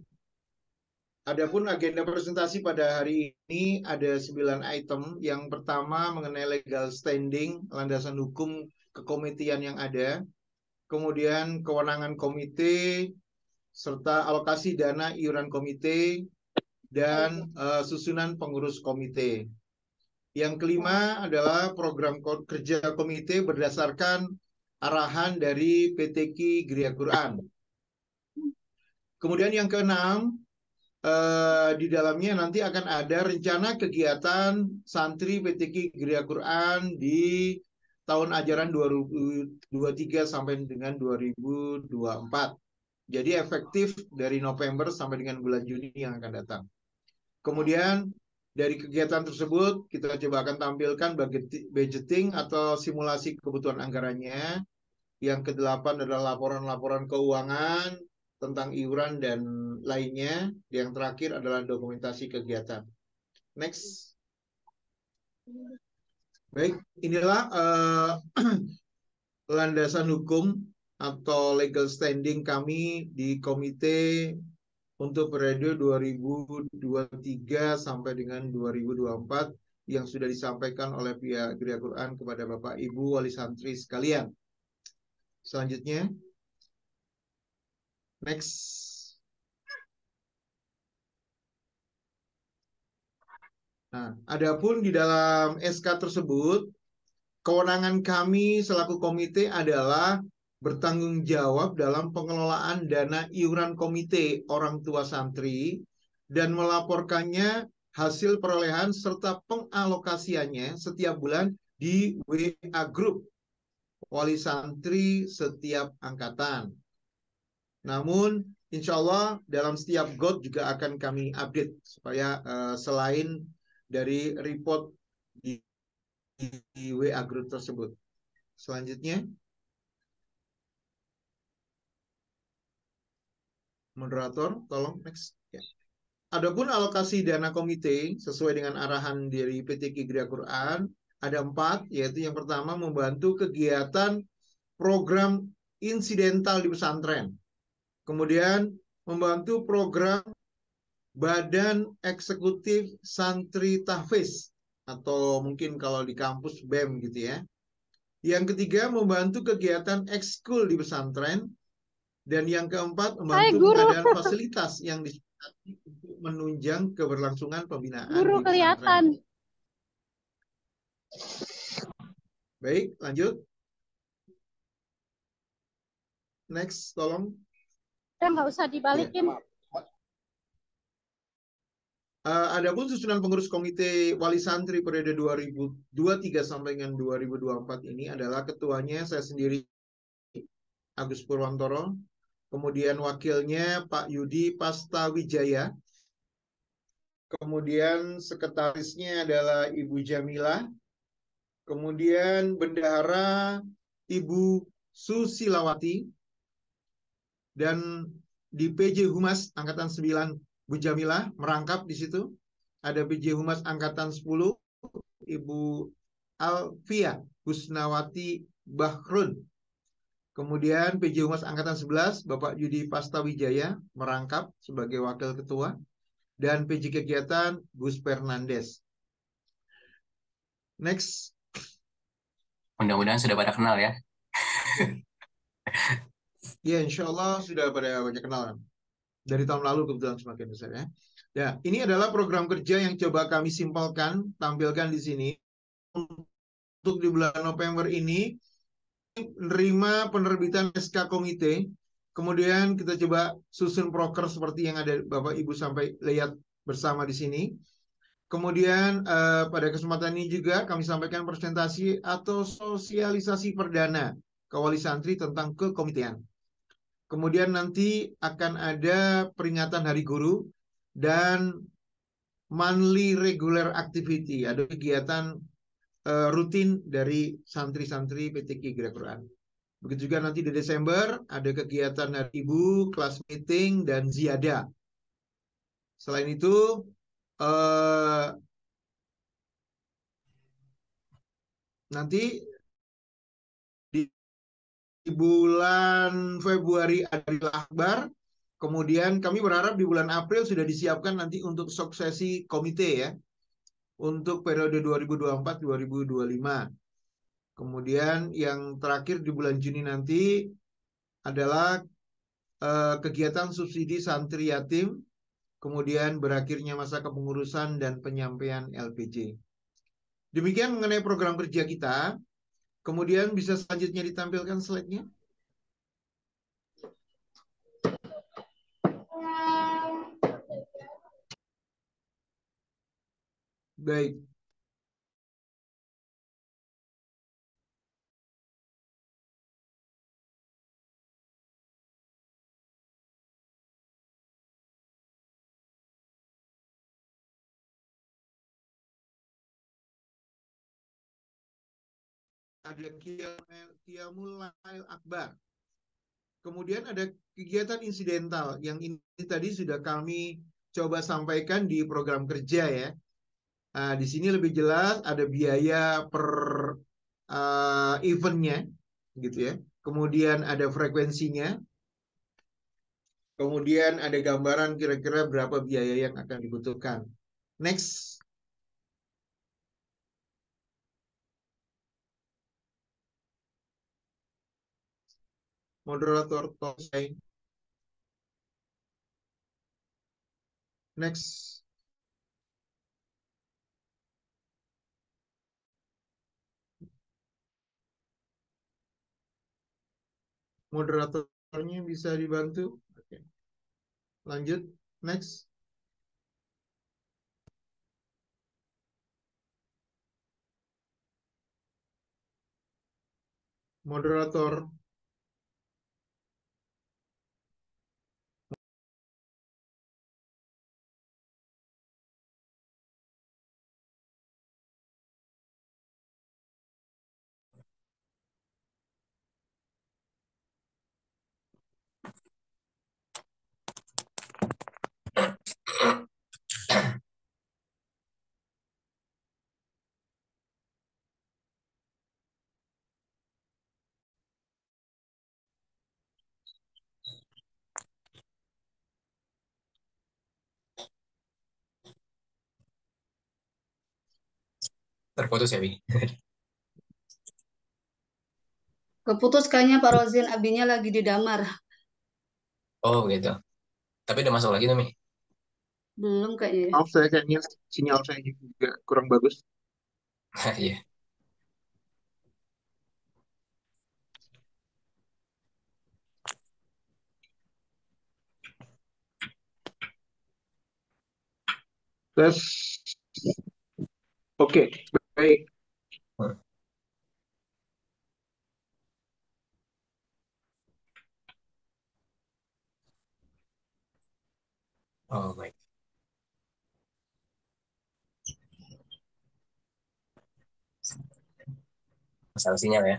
Adapun agenda presentasi pada hari ini ada 9 item. Yang pertama mengenai legal standing, landasan hukum kekomitean yang ada. Kemudian kewenangan komite, serta alokasi dana iuran komite, dan susunan pengurus komite. Yang kelima adalah program kerja komite berdasarkan arahan dari PTQ Geria Quran. Kemudian yang keenam, di dalamnya nanti akan ada rencana kegiatan santri PTQ Geria Quran di tahun ajaran 2023 sampai dengan 2024. Jadi efektif dari November sampai dengan bulan Juni yang akan datang. Kemudian dari kegiatan tersebut kita coba akan tampilkan budgeting atau simulasi kebutuhan anggarannya. Yang ke-8 adalah laporan-laporan keuangan tentang iuran dan lainnya. Yang terakhir adalah dokumentasi kegiatan. Next. Baik, inilah landasan hukum atau legal standing kami di komite untuk periode 2023 sampai dengan 2024 yang sudah disampaikan oleh pihak Gereja Quran kepada Bapak Ibu wali santri sekalian. Selanjutnya, next. Nah, adapun di dalam SK tersebut, kewenangan kami selaku komite adalah bertanggung jawab dalam pengelolaan dana iuran komite orang tua santri dan melaporkannya hasil perolehan serta pengalokasiannya setiap bulan di WA Group wali santri setiap angkatan. Namun insya Allah dalam setiap GOT juga akan kami update supaya selain dari report di WA Group tersebut. Selanjutnya, moderator, tolong next. Ya. Adapun alokasi dana komite sesuai dengan arahan dari PTQ Gereja Quran ada 4, yaitu yang pertama membantu kegiatan program insidental di pesantren, kemudian membantu program Badan Eksekutif Santri Tahfiz atau mungkin kalau di kampus BEM gitu ya. Yang ketiga membantu kegiatan ekskul di pesantren. Dan yang keempat, membantu pengadaan fasilitas yang disepakati untuk menunjang keberlangsungan pembinaan Guru di kelihatan. pesantren. Baik, lanjut. Next, tolong. Nggak usah dibalikin. Ya. Adapun susunan pengurus komite wali santri periode 2023 sampai dengan 2024 ini adalah ketuanya saya sendiri, Agus Purwantoro. Kemudian wakilnya Pak Yudi Pastawijaya. Kemudian sekretarisnya adalah Ibu Jamila. Kemudian bendahara Ibu Susilawati. Dan di PJ Humas Angkatan 9 Bu Jamila merangkap di situ. Ada PJ Humas Angkatan 10 Ibu Alfia Husnawati Bahrun. Kemudian PJ Humas Angkatan 11, Bapak Yudi Pastawijaya merangkap sebagai Wakil Ketua. Dan PJ Kegiatan, Gus Fernandes. Next. Mudah-mudahan sudah pada kenal ya. Ya, insya Allah sudah pada banyak kenalan. Dari tahun lalu kebetulan semakin besar ya. Ya, ini adalah program kerja yang coba kami simpelkan, tampilkan di sini. Untuk di bulan November ini, menerima penerbitan SK komite, kemudian kita coba susun proker seperti yang ada Bapak Ibu sampai lihat bersama di sini. Kemudian pada kesempatan ini juga kami sampaikan presentasi atau sosialisasi perdana ke wali santri tentang kekomitean. Kemudian nanti akan ada peringatan Hari Guru dan monthly regular activity, ada kegiatan rutin dari santri-santri PTQ Gereja Quran. Begitu juga nanti di Desember ada kegiatan Hari Ibu, kelas meeting, dan ziyadah. Selain itu, nanti di bulan Februari ada Akbar. Kemudian kami berharap di bulan April sudah disiapkan nanti untuk suksesi komite ya. Untuk periode 2024-2025. Kemudian yang terakhir di bulan Juni nanti adalah kegiatan subsidi santri yatim, kemudian berakhirnya masa kepengurusan dan penyampaian LPJ. Demikian mengenai program kerja kita. Kemudian bisa selanjutnya ditampilkan slide-nya. Baik. Ada Qiyamul Lail Akbar. Kemudian ada kegiatan insidental yang ini tadi sudah kami coba sampaikan di program kerja ya. Nah, di sini lebih jelas ada biaya per eventnya gitu ya. kemudian ada frekuensinya, kemudian ada gambaran kira-kira berapa biaya yang akan dibutuhkan. Next. Moderator tolong saya. Next. Moderatornya bisa dibantu. Oke. Lanjut. Next. Moderator. Terputus ya, Bi? Keputus kayaknya Pak Rozin, abinya lagi di damar. Oh, gitu. Tapi udah masuk lagi tuh, Mi. Belum kayaknya ya. Maaf, saya kayaknya sinyal saya juga kurang bagus. Iya. Tes. Oke, baik. Hmm. Oh, baik. Masalah sinyal ya.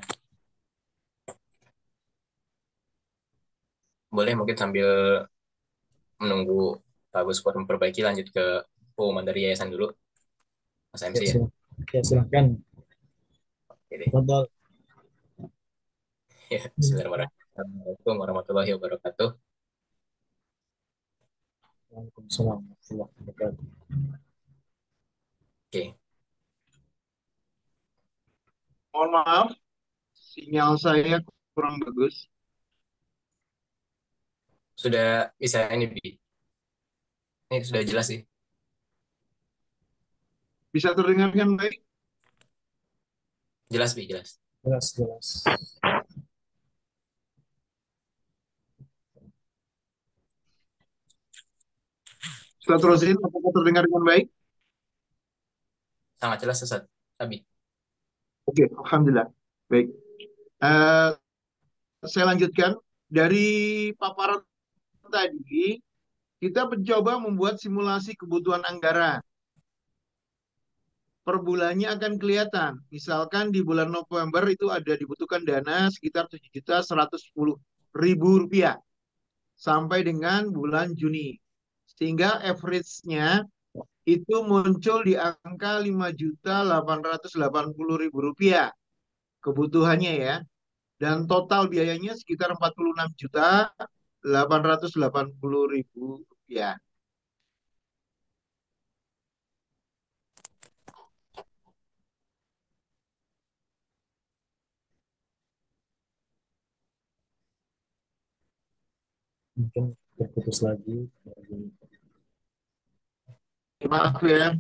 Boleh mungkin sambil menunggu Pak Agus buat memperbaiki, lanjut ke pengumuman dari yayasan dulu, Mas MC ya. Ya, silakan. Oke deh. Fadal. Ya, Bismillahirrahmanirrahim. Warahmatullahi wabarakatuh. Waalaikumsalam warahmatullahi wabarakatuh. Oke. Mohon maaf, sinyal saya kurang bagus. Sudah bisa ini, Bi. Ini sudah jelas sih. Bisa terdengarkan baik? Jelas, Bi, jelas. Jelas, jelas. Ustaz Rosin, apakah terdengar dengan baik? Sangat jelas, Ustaz. Abi. Oke, Alhamdulillah. Baik. Eh, saya lanjutkan. Dari paparan tadi, kita mencoba membuat simulasi kebutuhan anggaran. Per bulannya akan kelihatan. Misalkan di bulan November itu ada dibutuhkan dana sekitar 7.110.000 rupiah sampai dengan bulan Juni. Sehingga average-nya itu muncul di angka 5.880.000 rupiah kebutuhannya ya. Dan total biayanya sekitar 46.880.000 rupiah. Mungkin terputus lagi. Maaf ya,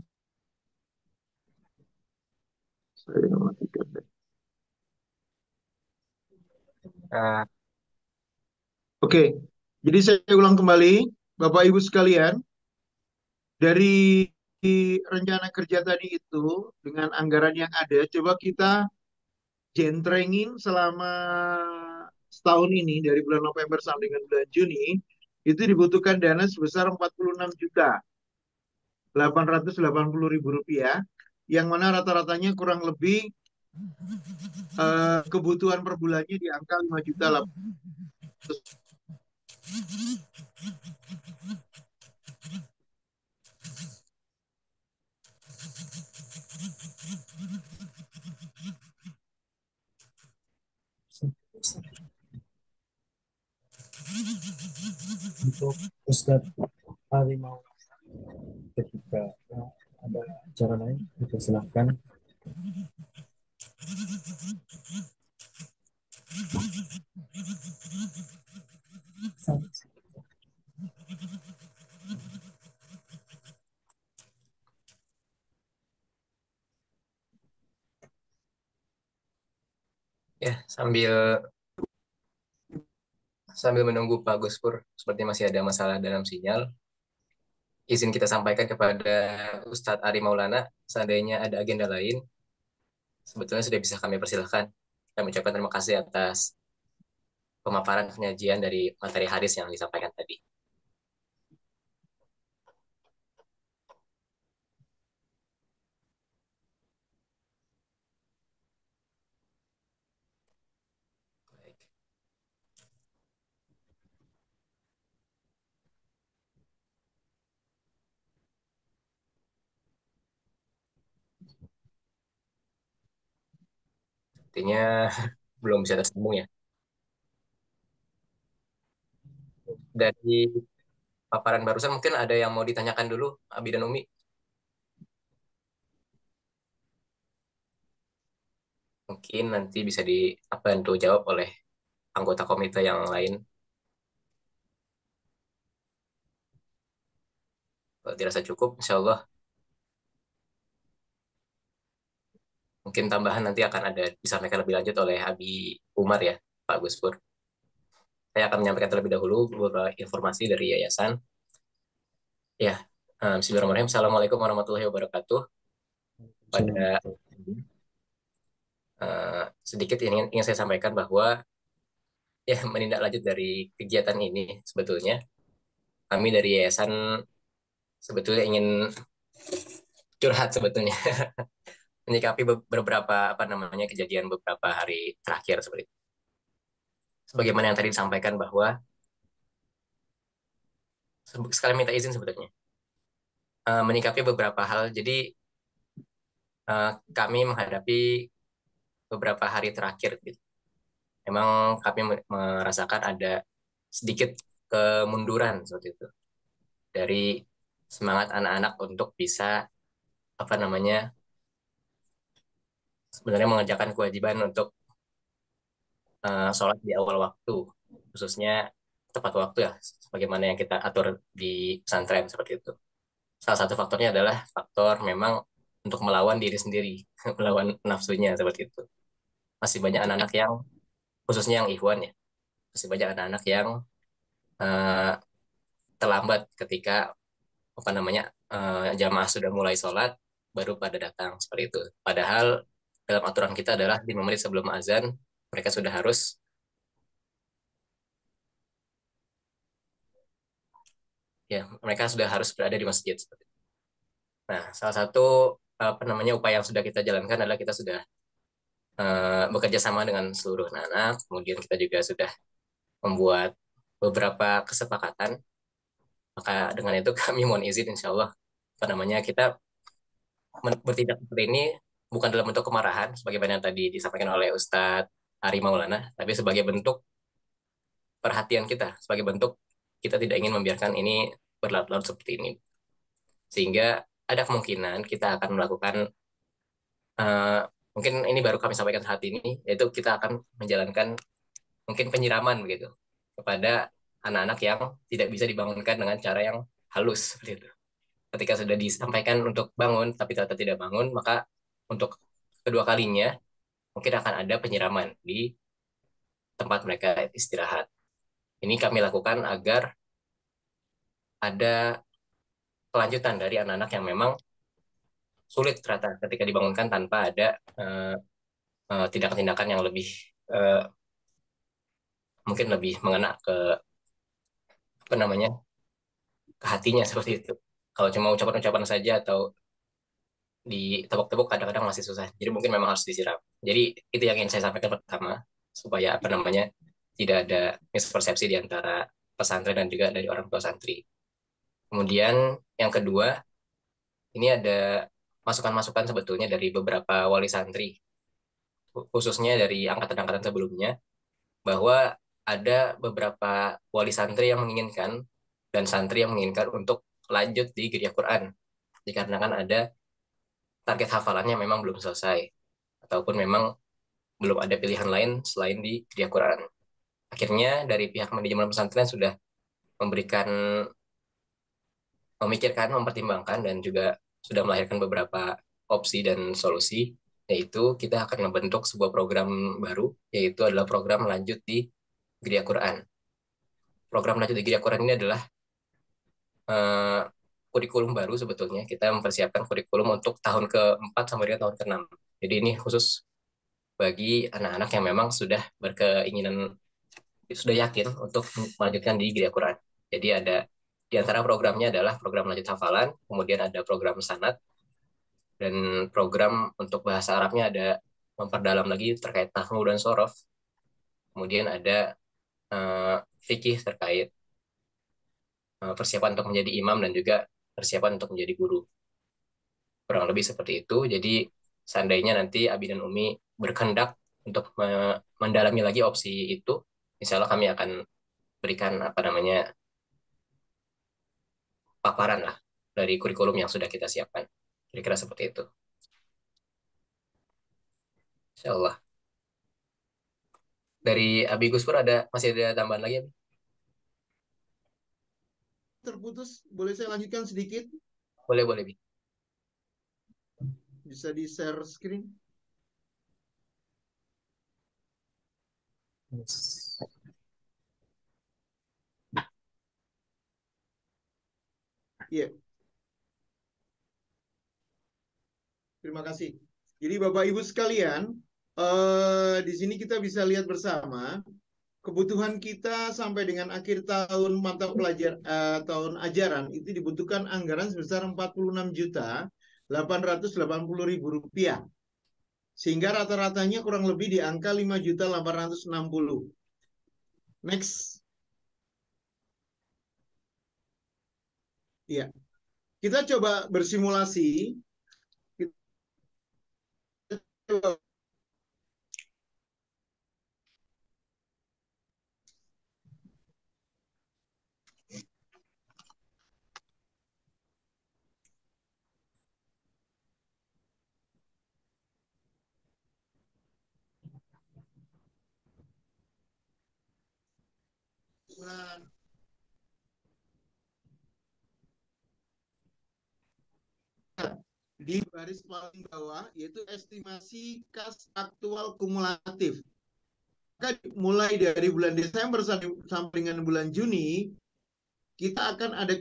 saya matikan. Uh, Oke, jadi saya ulang kembali, Bapak Ibu sekalian, dari rencana kerja tadi itu dengan anggaran yang ada, coba kita jentrengin selama setahun ini dari bulan November sampai dengan bulan Juni, itu dibutuhkan dana sebesar 46.880.000 rupiah, yang mana rata-ratanya kurang lebih kebutuhan per bulannya di angka 5.800.000. untuk Ustadz Ali mau ketika ada acara lain, itu silahkan. Ya, sambil menunggu Pak Gus Pur, seperti masih ada masalah dalam sinyal, izin kita sampaikan kepada Ustadz Ari Maulana, seandainya ada agenda lain, sebetulnya sudah bisa kami persilahkan. Kami ucapkan terima kasih atas pemaparan penyajian dari materi hadis yang disampaikan tadi. Baik. Artinya belum bisa tersambung ya. Dari paparan barusan mungkin ada yang mau ditanyakan dulu, Abi dan Umi. Mungkin nanti bisa dibantu jawab oleh anggota komite yang lain. Kalau dirasa cukup, insya Allah mungkin tambahan nanti akan ada disampaikan lebih lanjut oleh Abi Umar ya, Pak Gus Pur. Saya akan menyampaikan terlebih dahulu beberapa informasi dari yayasan. Ya, Bismillahirrahmanirrahim. Assalamualaikum warahmatullahi wabarakatuh. Pada sedikit ingin saya sampaikan bahwa ya menindaklanjut dari kegiatan ini sebetulnya kami dari yayasan sebetulnya ingin curhat sebetulnya menyikapi beberapa apa namanya kejadian beberapa hari terakhir seperti itu. Sebagaimana yang tadi disampaikan bahwa sekali minta izin sebetulnya menyikapi beberapa hal. Jadi kami menghadapi beberapa hari terakhir gitu. Memang kami merasakan ada sedikit kemunduran seperti itu dari semangat anak-anak untuk bisa apa namanya sebenarnya mengerjakan kewajiban untuk sholat di awal waktu, khususnya tepat waktu ya, sebagaimana yang kita atur di pesantren seperti itu. Salah satu faktornya adalah faktor memang untuk melawan diri sendiri, melawan nafsunya seperti itu. Masih banyak anak-anak yang, khususnya yang ikhwan ya, masih banyak anak-anak yang uh, terlambat ketika apa namanya jamaah sudah mulai sholat, baru pada datang seperti itu. Padahal dalam aturan kita adalah 5 menit sebelum azan mereka sudah harus mereka sudah harus berada di masjid. Nah, salah satu apa namanya upaya yang sudah kita jalankan adalah kita sudah bekerja sama dengan seluruh anak, kemudian kita juga sudah membuat beberapa kesepakatan. Maka dengan itu kami mohon izin, insya Allah, apa namanya kita bertindak seperti ini bukan dalam bentuk kemarahan, sebagaimana yang tadi disampaikan oleh Ustadz Ari Maulana, tapi sebagai bentuk perhatian kita, sebagai bentuk kita tidak ingin membiarkan ini berlarut-larut seperti ini. Sehingga ada kemungkinan kita akan melakukan mungkin ini baru kami sampaikan saat ini, yaitu kita akan menjalankan mungkin penyiraman begitu kepada anak-anak yang tidak bisa dibangunkan dengan cara yang halus seperti itu. Ketika sudah disampaikan untuk bangun tapi ternyata tidak bangun, maka untuk kedua kalinya mungkin akan ada penyiraman di tempat mereka istirahat. Ini kami lakukan agar ada kelanjutan dari anak-anak yang memang sulit ternyata ketika dibangunkan tanpa ada tindakan-tindakan yang lebih mungkin lebih mengena ke apa namanya ke hatinya seperti itu. Kalau cuma ucapan-ucapan saja atau ditepuk-tepuk kadang-kadang masih susah. Jadi mungkin memang harus disiram. Jadi itu yang ingin saya sampaikan pertama supaya apa namanya tidak ada mispersepsi di antara pesantren dan juga dari orang tua santri. Kemudian yang kedua, ini ada masukan-masukan sebetulnya dari beberapa wali santri, khususnya dari angkatan-angkatan sebelumnya, bahwa ada beberapa wali santri yang menginginkan dan santri yang menginginkan untuk lanjut di Geria Quran, dikarenakan ada target hafalannya memang belum selesai, ataupun memang belum ada pilihan lain selain di Geria Quran. Akhirnya dari pihak manajemen pesantren sudah memberikan, memikirkan, mempertimbangkan, dan juga sudah melahirkan beberapa opsi dan solusi, yaitu kita akan membentuk sebuah program baru, yaitu adalah program lanjut di Geria Quran. Program lanjut di Geria Quran ini adalah eh, kurikulum baru sebetulnya. Kita mempersiapkan kurikulum untuk tahun keempat sampai dengan tahun keenam. Jadi ini khusus bagi anak-anak yang memang sudah berkeinginan, sudah yakin untuk melanjutkan di Geria Quran. Jadi ada di antara programnya adalah program lanjut hafalan, kemudian ada program sanad, dan program untuk bahasa Arabnya ada memperdalam lagi terkait nahwu dan sorof. Kemudian ada fikih terkait persiapan untuk menjadi imam dan juga persiapan untuk menjadi guru. Kurang lebih seperti itu. Jadi seandainya nanti Abi dan Umi berkehendak untuk mendalami lagi opsi itu, insya Allah kami akan berikan apa namanya paparan lah dari kurikulum yang sudah kita siapkan. Kira-kira seperti itu. Insya Allah. Dari Abi Guspur masih ada tambahan lagi, Abi? Terputus, boleh saya lanjutkan sedikit? Boleh, boleh, Bi. Bisa di-share screen? Iya. Terima kasih. Jadi Bapak Ibu sekalian, di sini kita bisa lihat bersama kebutuhan kita sampai dengan akhir tahun mata pelajar tahun ajaran itu dibutuhkan anggaran sebesar 46.880.000 rupiah. Sehingga rata-ratanya kurang lebih di angka 5.860.000. Next. Ya. Kita coba bersimulasi. Kita di baris paling bawah yaitu estimasi kas aktual kumulatif. Maka mulai dari bulan Desember sampai dengan bulan Juni kita akan ada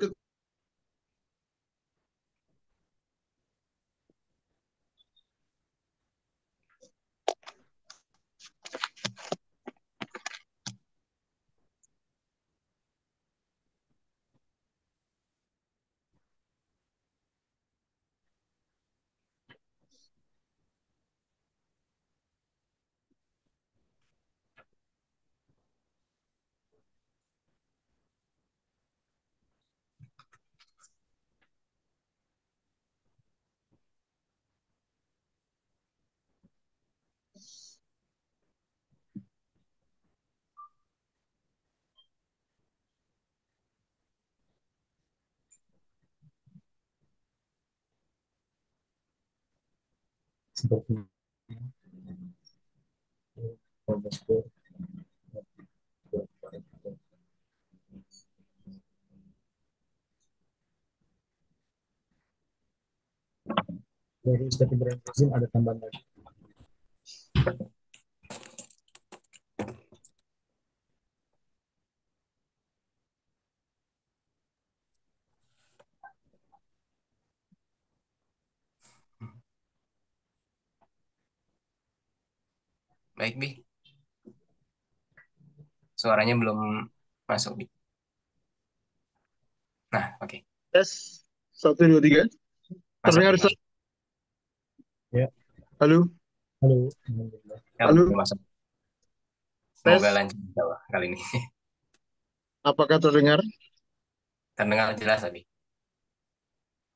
seperti dari Ustaz Ibrahim Azim ada tambahan lagi. Baik, Bi. Suaranya belum masuk, Bi. Nah, oke. tes 1, 2, 3. Masuk, Terdengar, Bi. Ustaz? Ya. Halo. Halo. Alhamdulillah. Halo. Masuk. Tes. Semoga lancar insya Allah kali ini. Apakah terdengar? Terdengar jelas, Abi.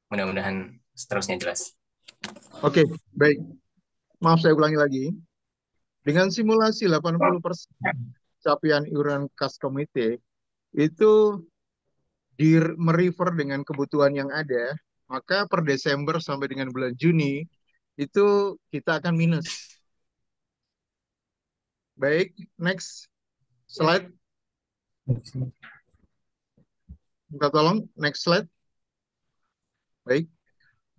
Mudah-mudahan seterusnya jelas. Oke, baik. Maaf saya ulangi lagi. Dengan simulasi 80% capaian iuran kas komite itu merefer dengan kebutuhan yang ada, maka per Desember sampai dengan bulan Juni itu kita akan minus. Baik, next slide. Minta tolong, next slide. Baik,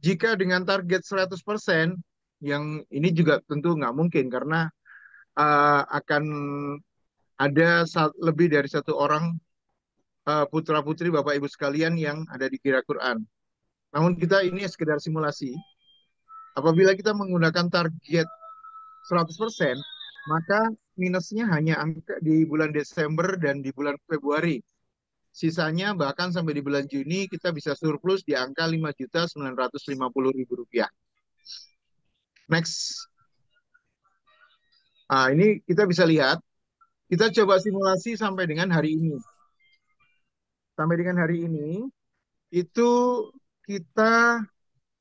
jika dengan target 100%, yang ini juga tentu nggak mungkin karena akan ada lebih dari satu orang putra-putri Bapak Ibu sekalian yang ada di Qira Quran. Namun kita ini sekedar simulasi. Apabila kita menggunakan target 100%, maka minusnya hanya angka di bulan Desember dan di bulan Februari. Sisanya bahkan sampai di bulan Juni kita bisa surplus di angka Rp5.950.000. Next. Ini kita bisa lihat. Kita coba simulasi sampai dengan hari ini. Sampai dengan hari ini, itu kita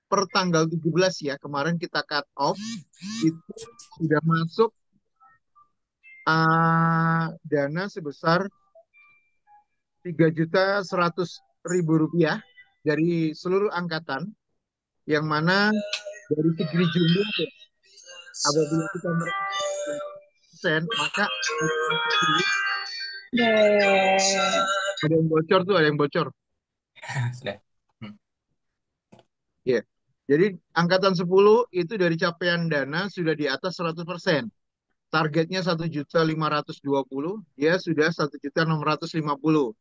per tanggal 17 ya, kemarin kita cut off, itu sudah masuk dana sebesar Rp3.100.000 dari seluruh angkatan, yang mana dari segi jumlah apabila kita persen, maka ada yang bocor tuh, ada yang bocor. Sudah. Ya. Jadi angkatan 10 itu dari capaian dana sudah di atas 100%. Targetnya 1.520.000, dia sudah 1.650.000.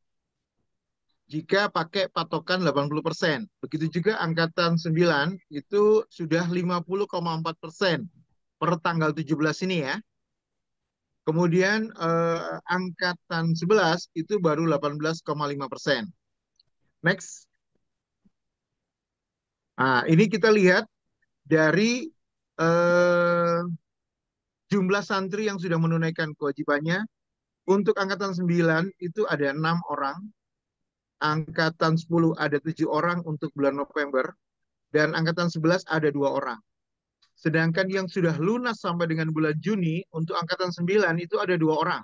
Jika pakai patokan 80%. Begitu juga angkatan 9 itu sudah 50,4% per tanggal 17 ini ya. Kemudian angkatan 11 itu baru 18,5%. Next. Nah, ini kita lihat dari jumlah santri yang sudah menunaikan kewajibannya. Untuk angkatan 9 itu ada 6 orang. Angkatan 10 ada 7 orang untuk bulan November. Dan angkatan 11 ada 2 orang. Sedangkan yang sudah lunas sampai dengan bulan Juni, untuk angkatan 9 itu ada 2 orang.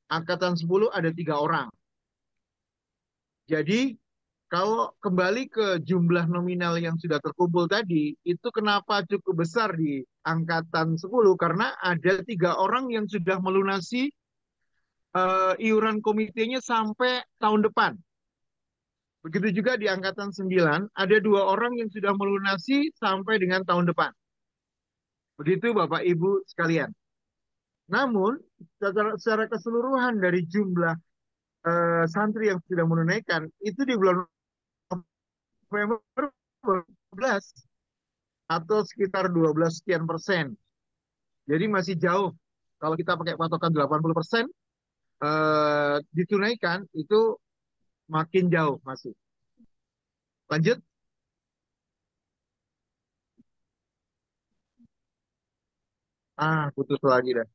Angkatan 10 ada 3 orang. Jadi, kalau kembali ke jumlah nominal yang sudah terkumpul tadi, itu kenapa cukup besar di angkatan 10? Karena ada 3 orang yang sudah melunasi iuran komitenya sampai tahun depan. Begitu juga di angkatan 9, ada 2 orang yang sudah melunasi sampai dengan tahun depan. Begitu Bapak Ibu sekalian. Namun, secara keseluruhan dari jumlah santri yang sudah menunaikan, itu di bulan November 12 atau sekitar 12 sekian persen. Jadi masih jauh. Kalau kita pakai patokan 80%, ditunaikan itu makin jauh masih. Lanjut. Putus lagi dah.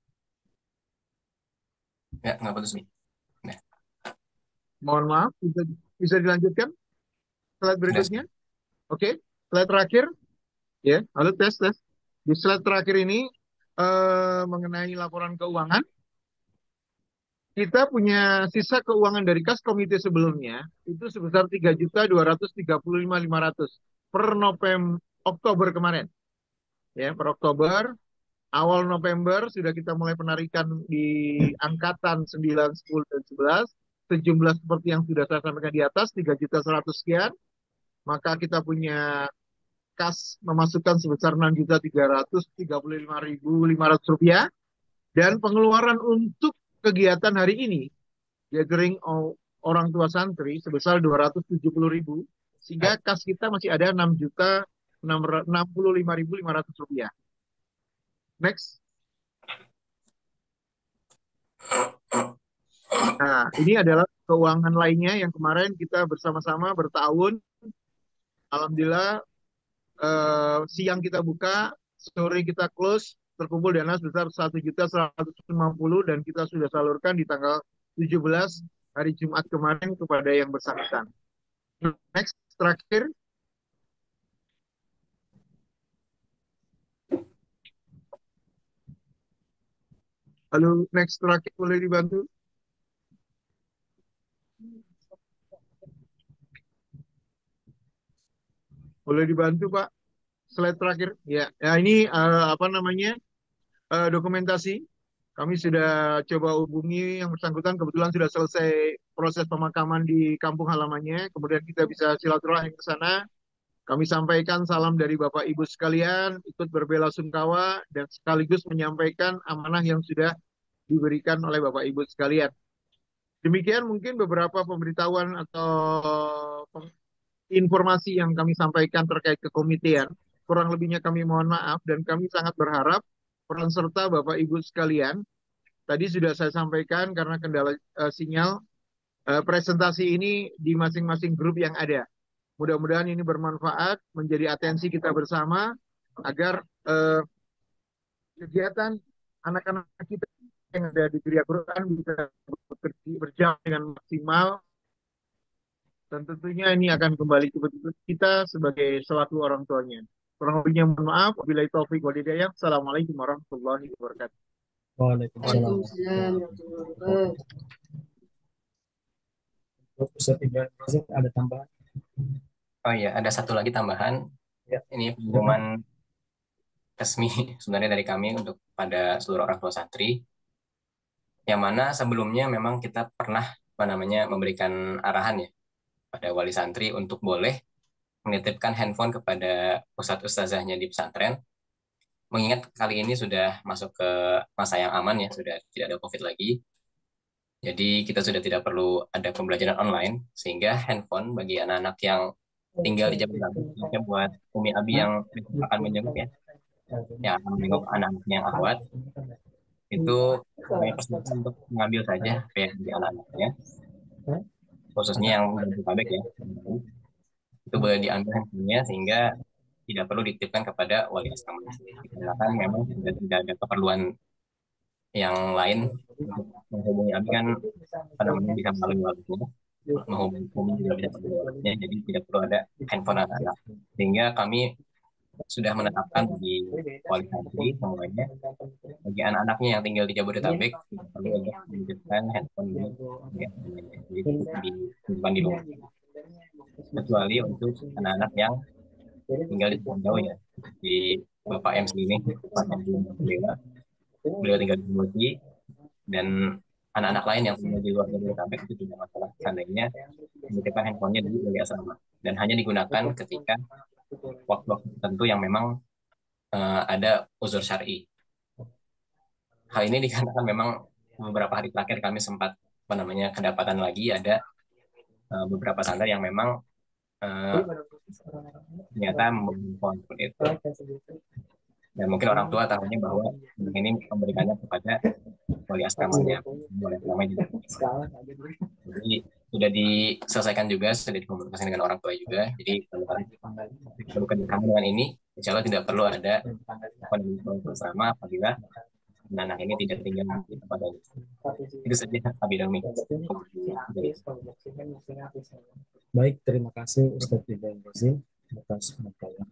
Ya, nggak putus nih. Nah. Mohon maaf, bisa dilanjutkan slide berikutnya. Oke, slide terakhir. Ya, halo tes. Di slide terakhir ini mengenai laporan keuangan. Kita punya sisa keuangan dari kas komite sebelumnya itu sebesar 3.235.500 per Oktober kemarin. Ya, per Oktober, awal November sudah kita mulai penarikan di angkatan 9, 10, dan 11. Sejumlah seperti yang sudah saya sampaikan di atas, 3.100 sekian. Maka kita punya kas memasukkan sebesar Rp6.335.500. Dan pengeluaran untuk kegiatan hari ini, gathering orang tua santri sebesar 270.000, sehingga kas kita masih ada Rp6.065.500. Next. Nah, ini adalah keuangan lainnya yang kemarin kita bersama-sama bertahun. Alhamdulillah, siang kita buka, sore kita close, terkumpul dana sebesar 1.150.000 dan kita sudah salurkan di tanggal 17 hari Jumat kemarin kepada yang bersangkutan. Next, terakhir. Halo, next terakhir boleh dibantu? Boleh dibantu Pak? Slide terakhir. Ya, ya ini apa namanya dokumentasi. Kami sudah coba hubungi yang bersangkutan. Kebetulan sudah selesai proses pemakaman di kampung halamannya. Kemudian kita bisa silaturahim ke sana. Kami sampaikan salam dari Bapak Ibu sekalian, ikut berbelasungkawa dan sekaligus menyampaikan amanah yang sudah diberikan oleh Bapak Ibu sekalian. Demikian mungkin beberapa pemberitahuan atau informasi yang kami sampaikan terkait kekomitean. Kurang lebihnya kami mohon maaf dan kami sangat berharap peran serta Bapak Ibu sekalian. Tadi sudah saya sampaikan karena kendala sinyal presentasi ini di masing-masing grup yang ada. Mudah-mudahan ini bermanfaat menjadi atensi kita bersama agar kegiatan anak-anak kita yang ada di Geria Quran bisa berjalan dengan maksimal dan tentunya ini akan kembali ke kita sebagai selaku orang tuanya. Kurang lebihnya mohon maaf. Wabillahi taufik wal hidayah. Assalamualaikum warahmatullahi wabarakatuh. Waalaikumsalam. Waalaikumsalam warahmatullahi wabarakatuh. Ustaz Ibrahim Razak, ada tambahan? Oh iya, ada satu lagi tambahan. Ya. Ini pengumuman resmi sebenarnya dari kami untuk pada seluruh orang tua santri. Yang mana sebelumnya memang kita pernah memberikan arahan ya pada wali santri untuk boleh menitipkan handphone kepada ustadz ustazahnya di pesantren. Mengingat kali ini sudah masuk ke masa yang aman ya, sudah tidak ada COVID lagi. Jadi kita sudah tidak perlu ada pembelajaran online, sehingga handphone bagi anak-anak yang tinggal di Jabodetabek, khususnya buat Umi Abi yang akan menjenguk ya, yang akan menjenguk anak-anaknya yang akhwat, itu saya persilakan untuk mengambil saja kayak di anak-anaknya, khususnya yang di Jabodetabek ya. Itu boleh diambil handphonenya sehingga tidak perlu dititipkan kepada wali asrama. Karena memang sudah tidak ada keperluan yang lain untuk menghubungi Abi kan bisa melalui walinya, menghubungi juga bisa melalui walinya, jadi tidak perlu ada handphone anak-anak. Sehingga kami sudah menetapkan di wali santri semuanya bagi anak-anaknya yang tinggal di Jabodetabek tidak perlu untuk menitipkan handphone jadi disimpan di rumah, kecuali untuk anak-anak yang tinggal di jauh ya, di Bapak M sini, Pak M beliau tinggal di Boti, dan anak-anak lain yang tinggal di luar Jabodetabek itu tidak masalah, seandainya menitipkan handphonenya di wali asrama dan hanya digunakan ketika waktu-waktu tertentu yang memang ada uzur syar'i. Hal ini dikarenakan memang beberapa hari terakhir kami sempat kedapatan lagi ada beberapa santri yang memang ternyata membawa seperti itu. Dan mungkin orang tua tahunya bahwa ini memberikannya kepada wali asramanya, wali asramanya juga. Jadi sudah diselesaikan juga, sudah dikomunikasikan dengan orang tua juga. Jadi kalau kerjasama dengan ini, insya Allah tidak perlu ada wali asrama apabila anak ini tidak tinggal di tempat lain. Itu saja Abi Dami. Baik, terima kasih Ustaz Ibrahim Razak atas penyampaian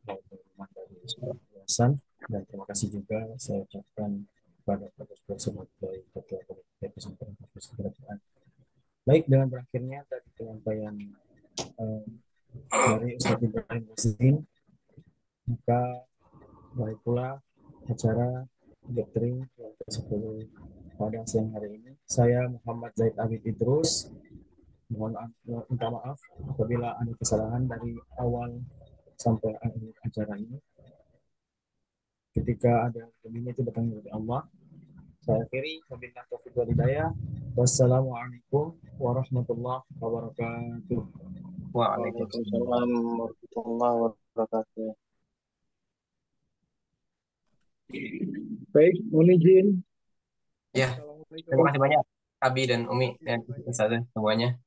penjelasan, dan terima kasih juga saya ucapkan kepada Profesor sebagai Ketua Komite Pesantren Profesor Quran. Baik, dengan berakhirnya tadi penyampaian dari Ustaz Ibrahim Razak, maka baik pula acara gathering yang ke-10 pada siang hari ini. Saya Muhammad Zaid Abid Idrus. Minta maaf apabila ada kesalahan dari awal sampai akhir acara ini. Ketika ada lebihnya itu datang dari Allah. Saya akhiri, wabillahi taufiq wal hidayah. Wassalamualaikum warahmatullahi wabarakatuh. Waalaikumsalam warahmatullahi wabarakatuh. Baik, mohon izin. Ya, terima kasih banyak Abi dan Umi dan Ustazah semuanya.